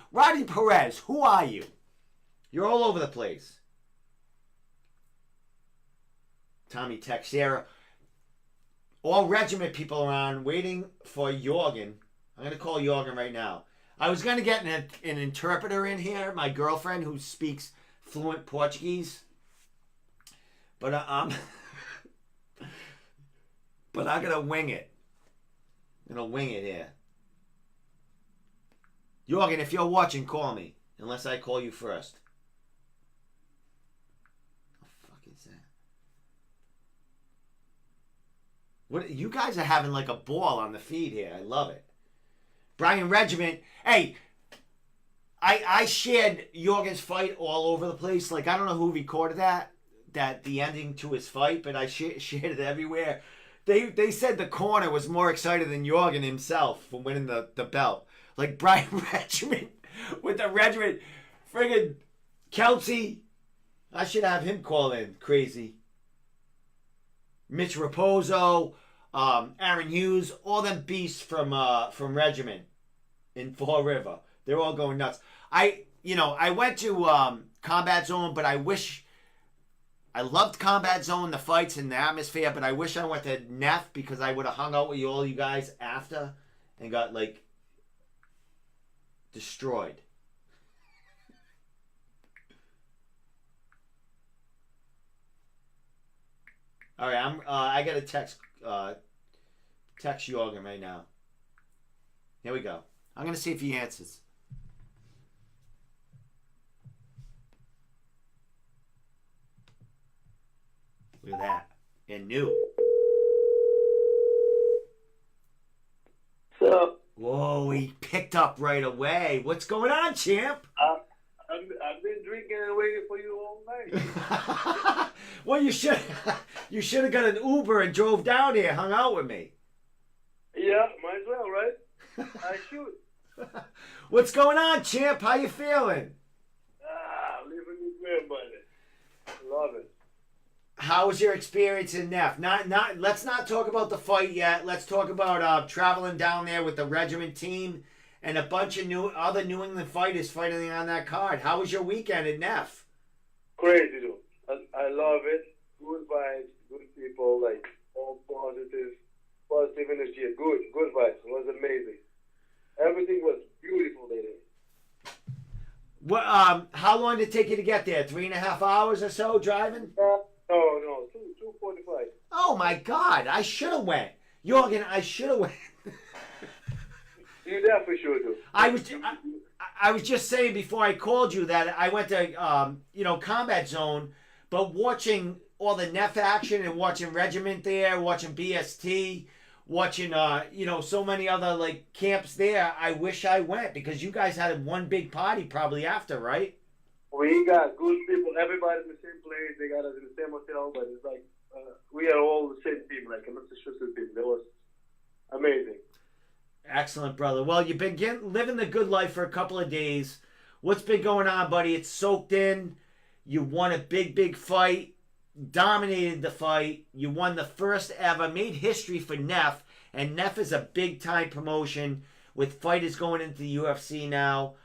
Perez? Who are you? You're all over the place. Tommy Teixeira. All regiment people around waiting for Yorgan. I'm going to call Yorgan right now. I was going to get an interpreter in here, my girlfriend who speaks fluent Portuguese. But I'm going to wing it. I'm going to wing it here. Yorgan, if you're watching, call me. Unless I call you first. What the fuck is that? What, you guys are having like a ball on the feed here. I love it. Brian Regiment. Hey, I shared Yorgan's fight all over the place. Like, I don't know who recorded that the ending to his fight, but I shared it everywhere. They said the corner was more excited than Yorgan himself for winning the belt. Like Brian Regiment with the regiment. Friggin' Kelsey. I should have him call in. Crazy. Mitch Raposo. Aaron Hughes. All them beasts from Regiment in Fall River. They're all going nuts. I went to Combat Zone, but I loved Combat Zone, the fights and the atmosphere, but I wish I went to NEF because I would have hung out with all you guys after and got, like, destroyed. All right, I got to text Yorgan right now. Here we go. I'm going to see if he answers. Look at that. And new. So, Whoa, he picked up right away. What's going on, champ? I've been drinking and waiting for you all night. Well, you should have got an Uber and drove down here, hung out with me. Yeah, might as well, right? I should. What's going on, champ? How you feeling? Living the dream, buddy. Love it. How was your experience in NEF? Let's not talk about the fight yet. Let's talk about traveling down there with the regiment team and a bunch of other New England fighters fighting on that card. How was your weekend at NEF? Crazy, dude. I love it. Good vibes, good people, like all positive energy. Good vibes. It was amazing. Everything was beautiful today. What? How long did it take you to get there? 3.5 hours or so driving? No, 2:45. Oh my God! I should have went. Yorgan, I should have went. You definitely should do. I was just saying before I called you that I went to Combat Zone, but watching all the NEF action and watching Regiment there, watching BST, watching so many other like camps there. I wish I went because you guys had one big party probably after, right? We got good people. Everybody in the same place. They got us in the same hotel, but it's like we are all the same team, like a Mr. Schuster team. That was amazing. Excellent, brother. Well, you've been living the good life for a couple of days. What's been going on, buddy? It's soaked in. You won a big fight, dominated the fight. You won the first ever, made history for NEF, and NEF is a big-time promotion with fighters going into the UFC now.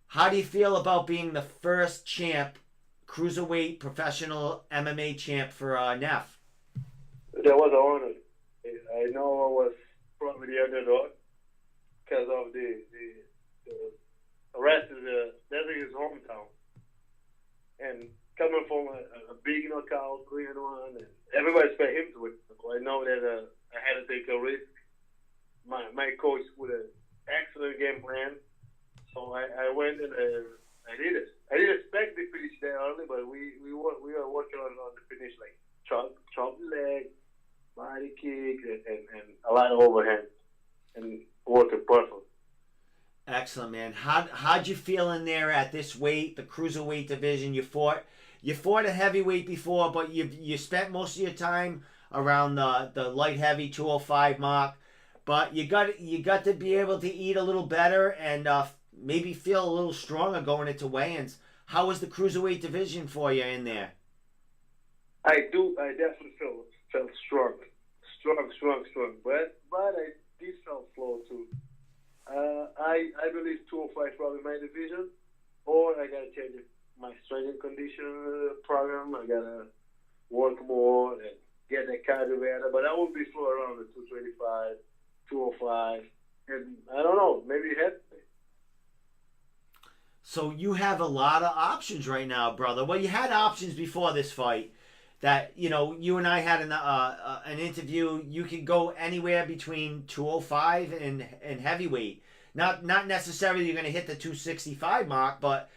How do you feel about being the first champ, cruiserweight professional MMA champ for NEF? That was an honor. I know I was probably the underdog because of the rest of that's his hometown. And coming from a big knockout, 3-1, and everybody expect him to win. So I know that I had to take a risk. My coach with an excellent game plan. So I went and I didn't expect the finish that early, but we are working on the finish, like chop leg, body kick, and a lot of overhand, and working perfect. Excellent, man. How'd you feel in there at this weight, the cruiserweight division? You fought a heavyweight before, but you spent most of your time around the light heavy 205 mark. But you got to be able to eat a little better and maybe feel a little stronger going into weigh-ins. How was the cruiserweight division for you in there? I definitely felt strong. But I did feel slow too. I believe 205 probably my division, or I gotta change my strength and condition program. I gotta work more and get the cardio better. But I will be slow around the 225, 205, and I don't know, maybe heavyweight. So you have a lot of options right now, brother. Well, you had options before this fight. That you and I had an interview. You could go anywhere between 205 and heavyweight. Not necessarily you're going to hit the 265 mark, but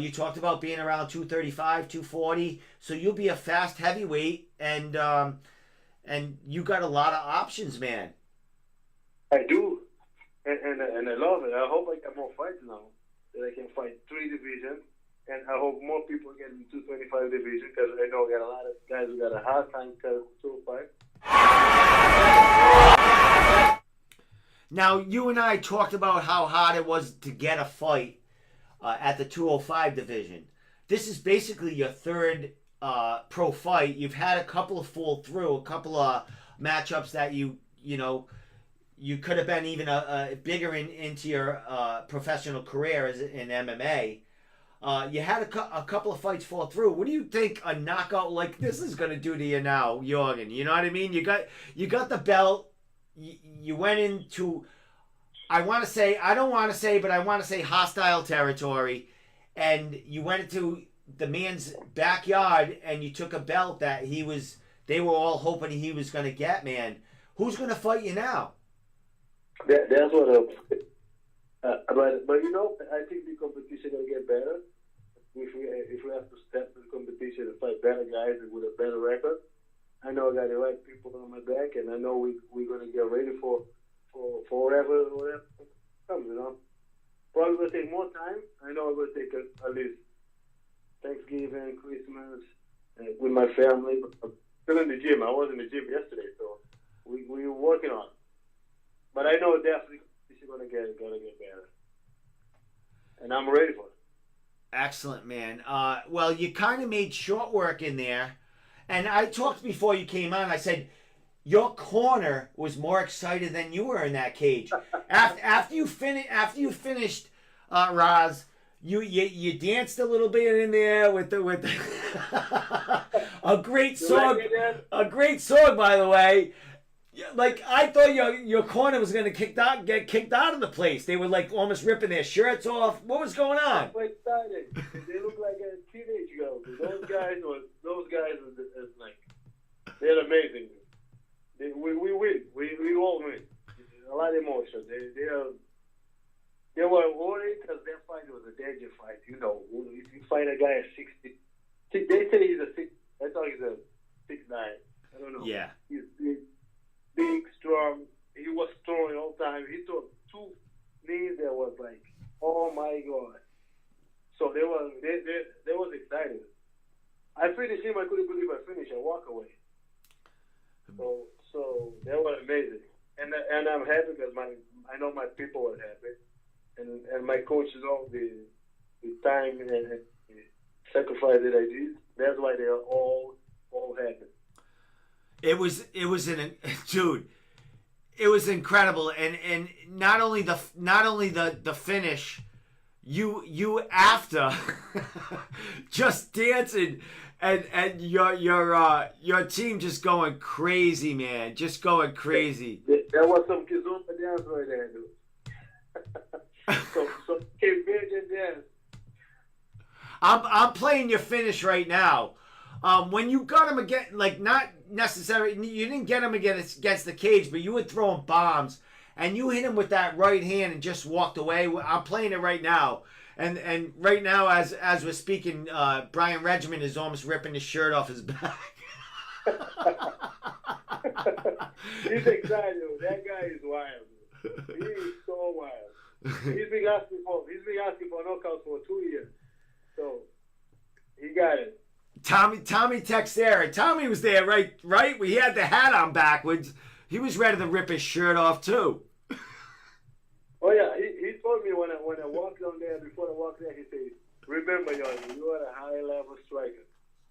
you talked about being around 235, 240. So you'll be a fast heavyweight, and you got a lot of options, man. I do, and I love it. I hope I get more fights now. That I can fight 3 divisions. And I hope more people get in 225 division, because I know we got a lot of guys who got a hard time to 205. Now, you and I talked about how hard it was to get a fight at the 205 division. This is basically your third pro fight. You've had a couple of fall through, a couple of matchups that you could have been even bigger into your professional career as in MMA. You had a couple of fights fall through. What do you think a knockout like this is going to do to you now, Yorgan? You know what I mean? You got the belt. You went into, I want to say hostile territory, and you went into the man's backyard and you took a belt that they were all hoping he was going to get, man. Who's going to fight you now? That's what but I think the competition will get better. If we have to step in the competition and fight better guys with a better record, I know I got the right people on my back, and I know we're gonna get ready for whatever comes. Probably gonna take more time. I know I'm gonna take at least Thanksgiving, Christmas, with my family. I'm still in the gym. I was in the gym yesterday, so we were working on it. But I know definitely it's gonna get better, and I'm ready for it. Excellent, man. Well, you kind of made short work in there, and I talked before you came on. I said your corner was more excited than you were in that cage. after you finished, Raz, you danced a little bit in there with the a great song, by the way. Like, I thought your corner was going to get kicked out of the place. They were like almost ripping their shirts off. What was going on? I'm excited. They look like a teenage girl. Those guys are like, they're amazing. We win. We all win. A lot of emotion. They were worried because their fight was a danger fight. If you fight a guy at 60, they say he's a 6. I thought he's a 6'9". I don't know. Yeah. He's big, strong. He was throwing all the time. He threw 2 knees that was like, oh my God. So they was excited. I finished him. I couldn't believe I finished. I walked away. So they were amazing, and I'm happy because I know my people were happy, and my coaches all the time and the sacrifice that I did. That's why they are all happy. It was dude. It was incredible, and not only the finish, you after just dancing, and your team just going crazy, man, just going crazy. There was some Kizomba dance right there, dude. some Cambodian dance. I'm playing your finish right now. When you got him again, like not necessarily, you didn't get him against the cage, but you were throwing bombs, and you hit him with that right hand and just walked away. I'm playing it right now, And right now, as we're speaking, Brian Regiment is almost ripping his shirt off his back. He's excited. That guy is wild. He is so wild. He's been asking for knockouts for 2 years. So he got it. Tommy texts there. Tommy was there, right? We had the hat on backwards. He was ready to rip his shirt off too. Oh yeah, he told me when I walked down there, before I walked there, he said, "Remember, Yorgan, you are a high-level striker.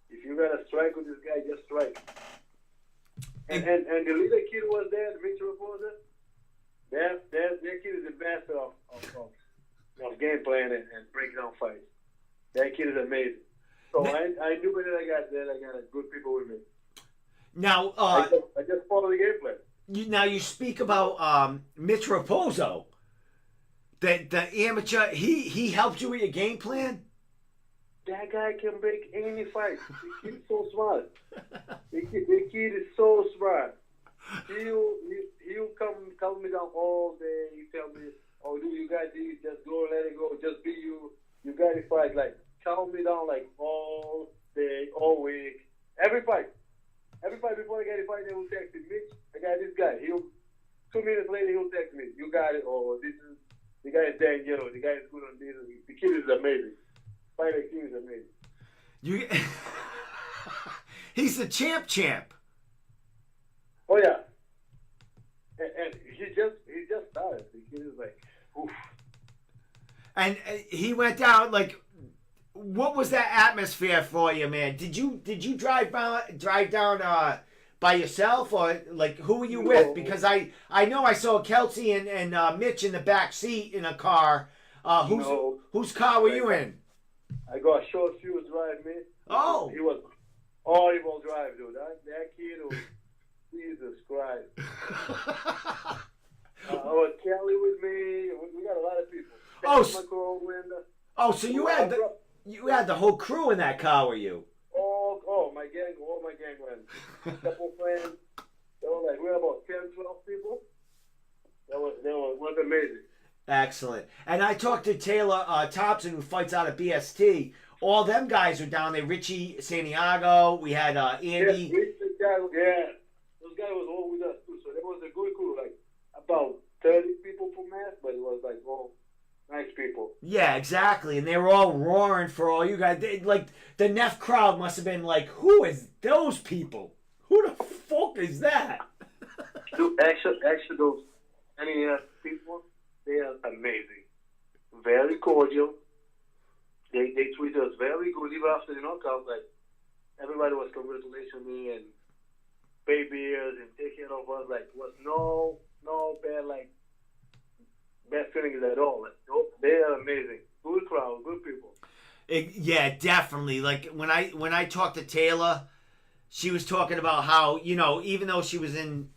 If you got to strike with this guy, just strike." And the little kid was there, the Mitchell reporter. That kid is the master of game plan and breakdown fights. That kid is amazing. So I knew that I got good people with me. Now, I just follow the game plan. You speak about Mitch Raposo, the amateur. He helped you with your game plan. That guy can break any fight. The kid is so smart. The kid is so smart. He'll calm me down all day. He tell me, "Oh, dude, you got this. Just go, let it go. Just be you. You got to fight." Like calm me down like all day, all week, every fight. Every fight before I get a fight, they will text me, "Mitch, I got this guy." 2 minutes later, he'll text me, "You got it," or the guy is dang, the guy is good on this. The kid is amazing. Fighter kid is amazing. He's the champ. Oh yeah. And he just started. The kid is like, oof. And he went down like. What was that atmosphere for you, man? Did you drive down by yourself, or like who were you with? Because I know I saw Kelsey and Mitch in the back seat in a car. Whose car were you in? I got a short fuse drive me. Oh, he was horrible drive, dude. That kid was Jesus Christ. I was Kelly with me. We got a lot of people. So you had the whole crew in that car, were you? Oh, my gang went. A couple friends. They were like, we were about 10, 12 people. That was amazing. Excellent. And I talked to Taylor Thompson, who fights out of BST. All them guys were down there. Richie Santiago. We had Andy. Yeah, those guys was all with us too. So there was a good crew, like about 30 people per match, but it was like all nice people. Yeah, exactly. And they were all roaring for all you guys. Like the NEF crowd must have been like, "Who is those people? Who the fuck is that?" Dude, actually, those NEF people, they are amazing. Very cordial. They treat us very good even after the knockout. Like everybody was congratulating me and pay beers and take care of us. Like was no bad feelings at all. Like, they are amazing. Good crowd, good people. Yeah, definitely. Like when I talked to Taylor, she was talking about how, even though she was in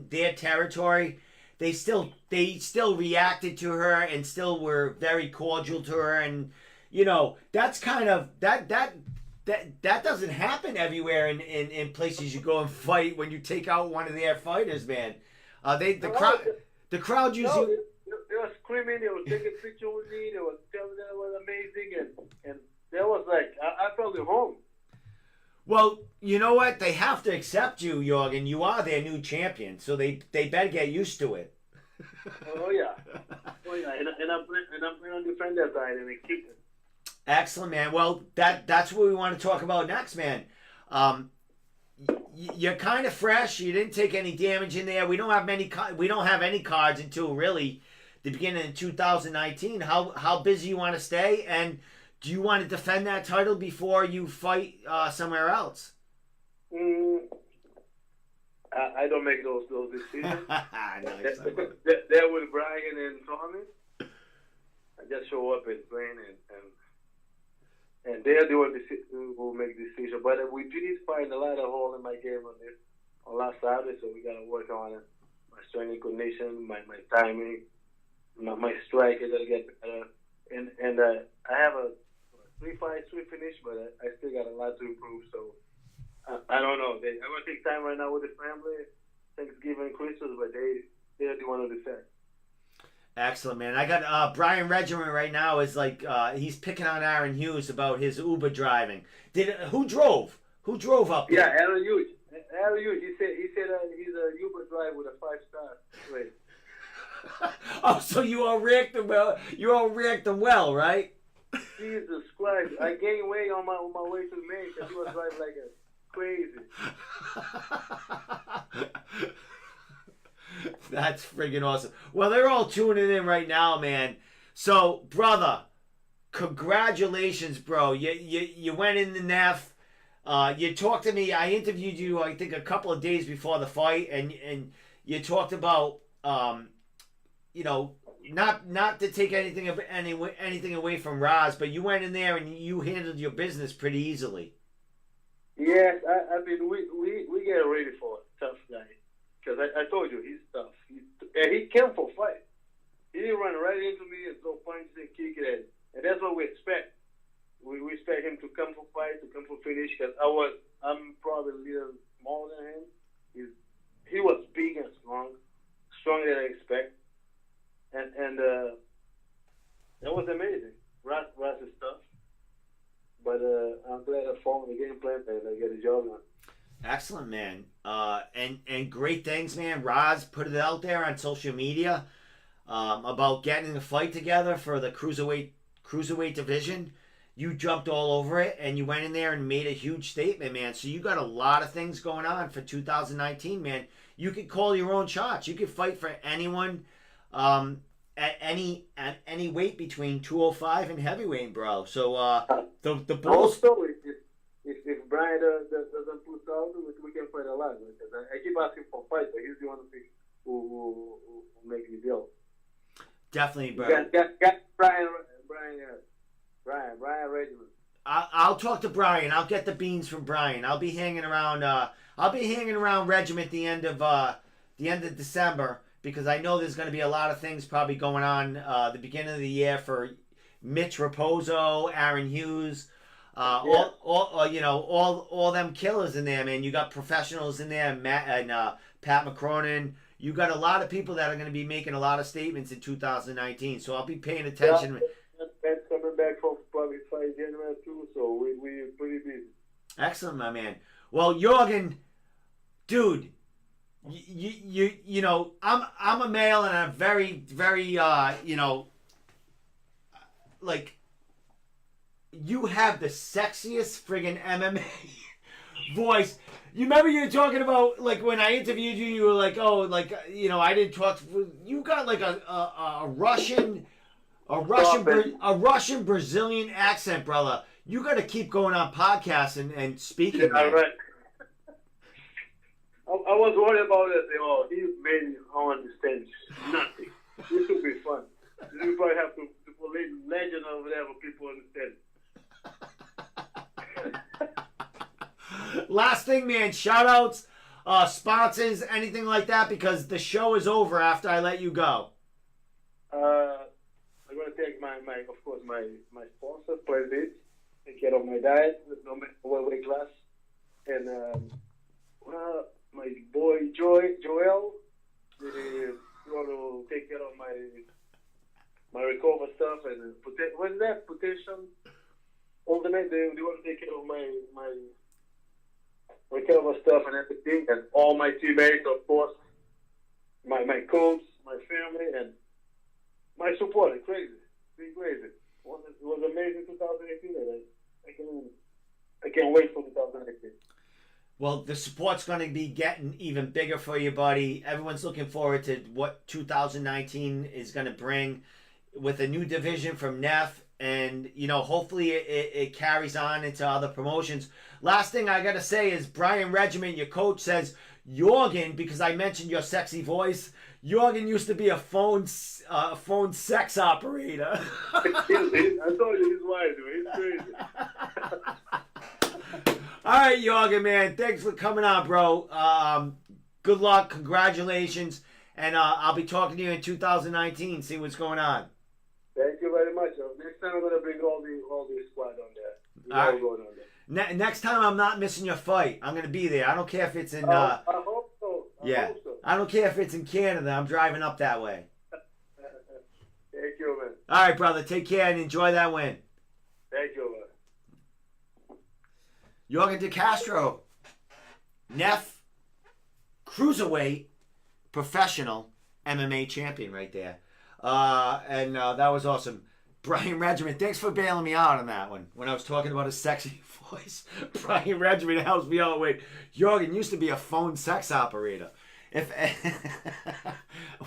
their territory, they still reacted to her and still were very cordial to her, and that's kind of that doesn't happen everywhere in places you go and fight when you take out one of their fighters, man. The crowd usually. They were screaming. They were taking pictures with me. They were telling me that was amazing, and that was like I felt at home. Well, you know what? They have to accept you, Yorgan. You are their new champion, so they better get used to it. Oh yeah, and I'm playing on the defender side, and they keep it. Excellent, man. Well, that's what we want to talk about next, man. You're kind of fresh. You didn't take any damage in there. We don't have any cards until really the beginning of 2019. How busy you want to stay, and do you want to defend that title before you fight somewhere else? I don't make those decisions. Nice. They're with Brian and Tommy. I just show up and train, and they're the ones who make decisions. But we did find a lot of hole in my game on last Saturday, so we got to work on it. My strength and condition, my timing, my strike. I got to get better. And I have a 3 fights, 3 finish, but I still got a lot to improve. So I don't know. I'm gonna take time right now with the family, Thanksgiving, Christmas, but they're the one who decide. Excellent, man. I got Brian Regiment right now is like he's picking on Aaron Hughes about his Uber driving. Who drove? Who drove up there? Yeah, Aaron Hughes. Aaron Hughes. He said he's a Uber driver with a 5-star rate. Oh, so you all react them well. You all react them well, right? Jesus Christ! I gained weight on my way to Maine because he was driving like a crazy. That's friggin' awesome. Well, they're all tuning in right now, man. So, brother, congratulations, bro. You went in the NEF. You talked to me. I interviewed you, I think, a couple of days before the fight, and you talked about, you know, not to take anything away from Raz, but you went in there and you handled your business pretty easily. Yes, I mean we get ready for a tough guy because I told you he's tough. He came for fight. He didn't run right into me and throw punches and kick it, and that's what we expect. We expect him to come for fight, to come for finish. Because I'm probably a little smaller than him. He was big and strong, stronger than I expect. And that was amazing. Raz is tough, but I'm glad I followed the game plan and I get a job done. Excellent, man. And great things, man. Raz put it out there on social media about getting a fight together for the cruiserweight division. You jumped all over it, and you went in there and made a huge statement, man. So you got a lot of things going on for 2019, man. You could call your own shots. You could fight for anyone. At any weight between 205 and heavyweight, bro. So the Bulls. Also, if Brian doesn't push out, we can fight a lot. Because I keep asking for fight, but he's the one who makes the deal. Definitely, bro. Got Brian Regiment. I'll talk to Brian. I'll get the beans from Brian. I'll be hanging around. Regiment the end of December. Because I know there's going to be a lot of things probably going on the beginning of the year for Mitch Raposo, Aaron Hughes, all them killers in there, man. You got professionals in there, Matt and Pat McCronin. You got a lot of people that are going to be making a lot of statements in 2019. So I'll be paying attention. Yeah, that's coming back from probably fight January too. So we're pretty busy. Excellent, my man. Well, Yorgan, dude. You know, I'm a male and I'm very like you have the sexiest friggin' MMA voice. You remember you were talking about like when I interviewed you, you were like, oh, like I didn't talk. You got like a Russian Brazilian accent, brother. You got to keep going on podcasts and speaking. Yeah, right. I was worried about it. Oh, he made it on the stage. Nothing. This will be fun. We probably have to put legend over there for people understand. Last thing, man. Shout outs, sponsors, anything like that, because the show is over after I let you go. I'm going to thank my sponsor, Playbit. Take care of my diet with no weight class. And, my boy Joel, you want to take care of my recover stuff and potential. Ultimate, they want to take care of my recover stuff and everything, and all my teammates, of course, my coach, my family, and my support. It's crazy, it's crazy. It was amazing 2018, and I can't wait for 2018. Well, the support's going to be getting even bigger for you, buddy. Everyone's looking forward to what 2019 is going to bring with a new division from NEF. And, hopefully it carries on into other promotions. Last thing I got to say is Brian Regiment, your coach, says, Yorgan, because I mentioned your sexy voice, Yorgan used to be a phone sex operator. I told you he's wild, dude. He's crazy. All right, Yorgan, man. Thanks for coming on, bro. Good luck. Congratulations. And I'll be talking to you in 2019, see what's going on. Thank you very much. Next time I'm going to bring all the squad on there. All right. Going on there. Next time I'm not missing your fight. I'm going to be there. I don't care if it's in... I hope so. I hope so. I don't care if it's in Canada. I'm driving up that way. All right, brother. Take care and enjoy that win. Thank you, man. Yorgan DeCastro, NEF Cruiserweight Professional MMA champion right there. And that was awesome. Brian Regiment, thanks for bailing me out on that one. When I was talking about his sexy voice, Brian Regiment helps me out. Wait, Yorgan used to be a phone sex operator.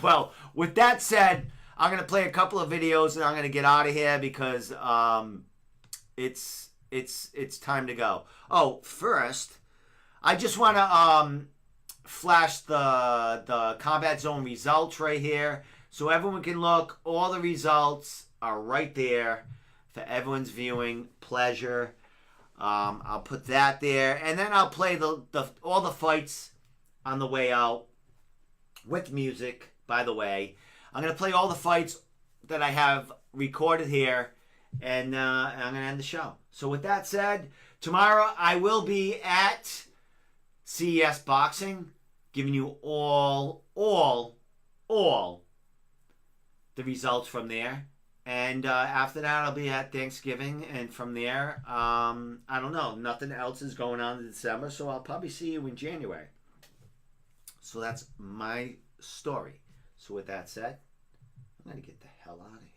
Well, with that said, I'm gonna play a couple of videos and I'm gonna get out of here because it's time to go. Oh, first, I just want to flash the Combat Zone results right here so everyone can look. All the results are right there for everyone's viewing pleasure. I'll put that there, and then I'll play all the fights on the way out with music. By the way, I'm gonna play all the fights that I have recorded here, and I'm gonna end the show. So with that said, tomorrow I will be at CES Boxing, giving you all the results from there. And after that, I'll be at Thanksgiving. And from there, I don't know. Nothing else is going on in December. So I'll probably see you in January. So that's my story. So with that said, I'm going to get the hell out of here.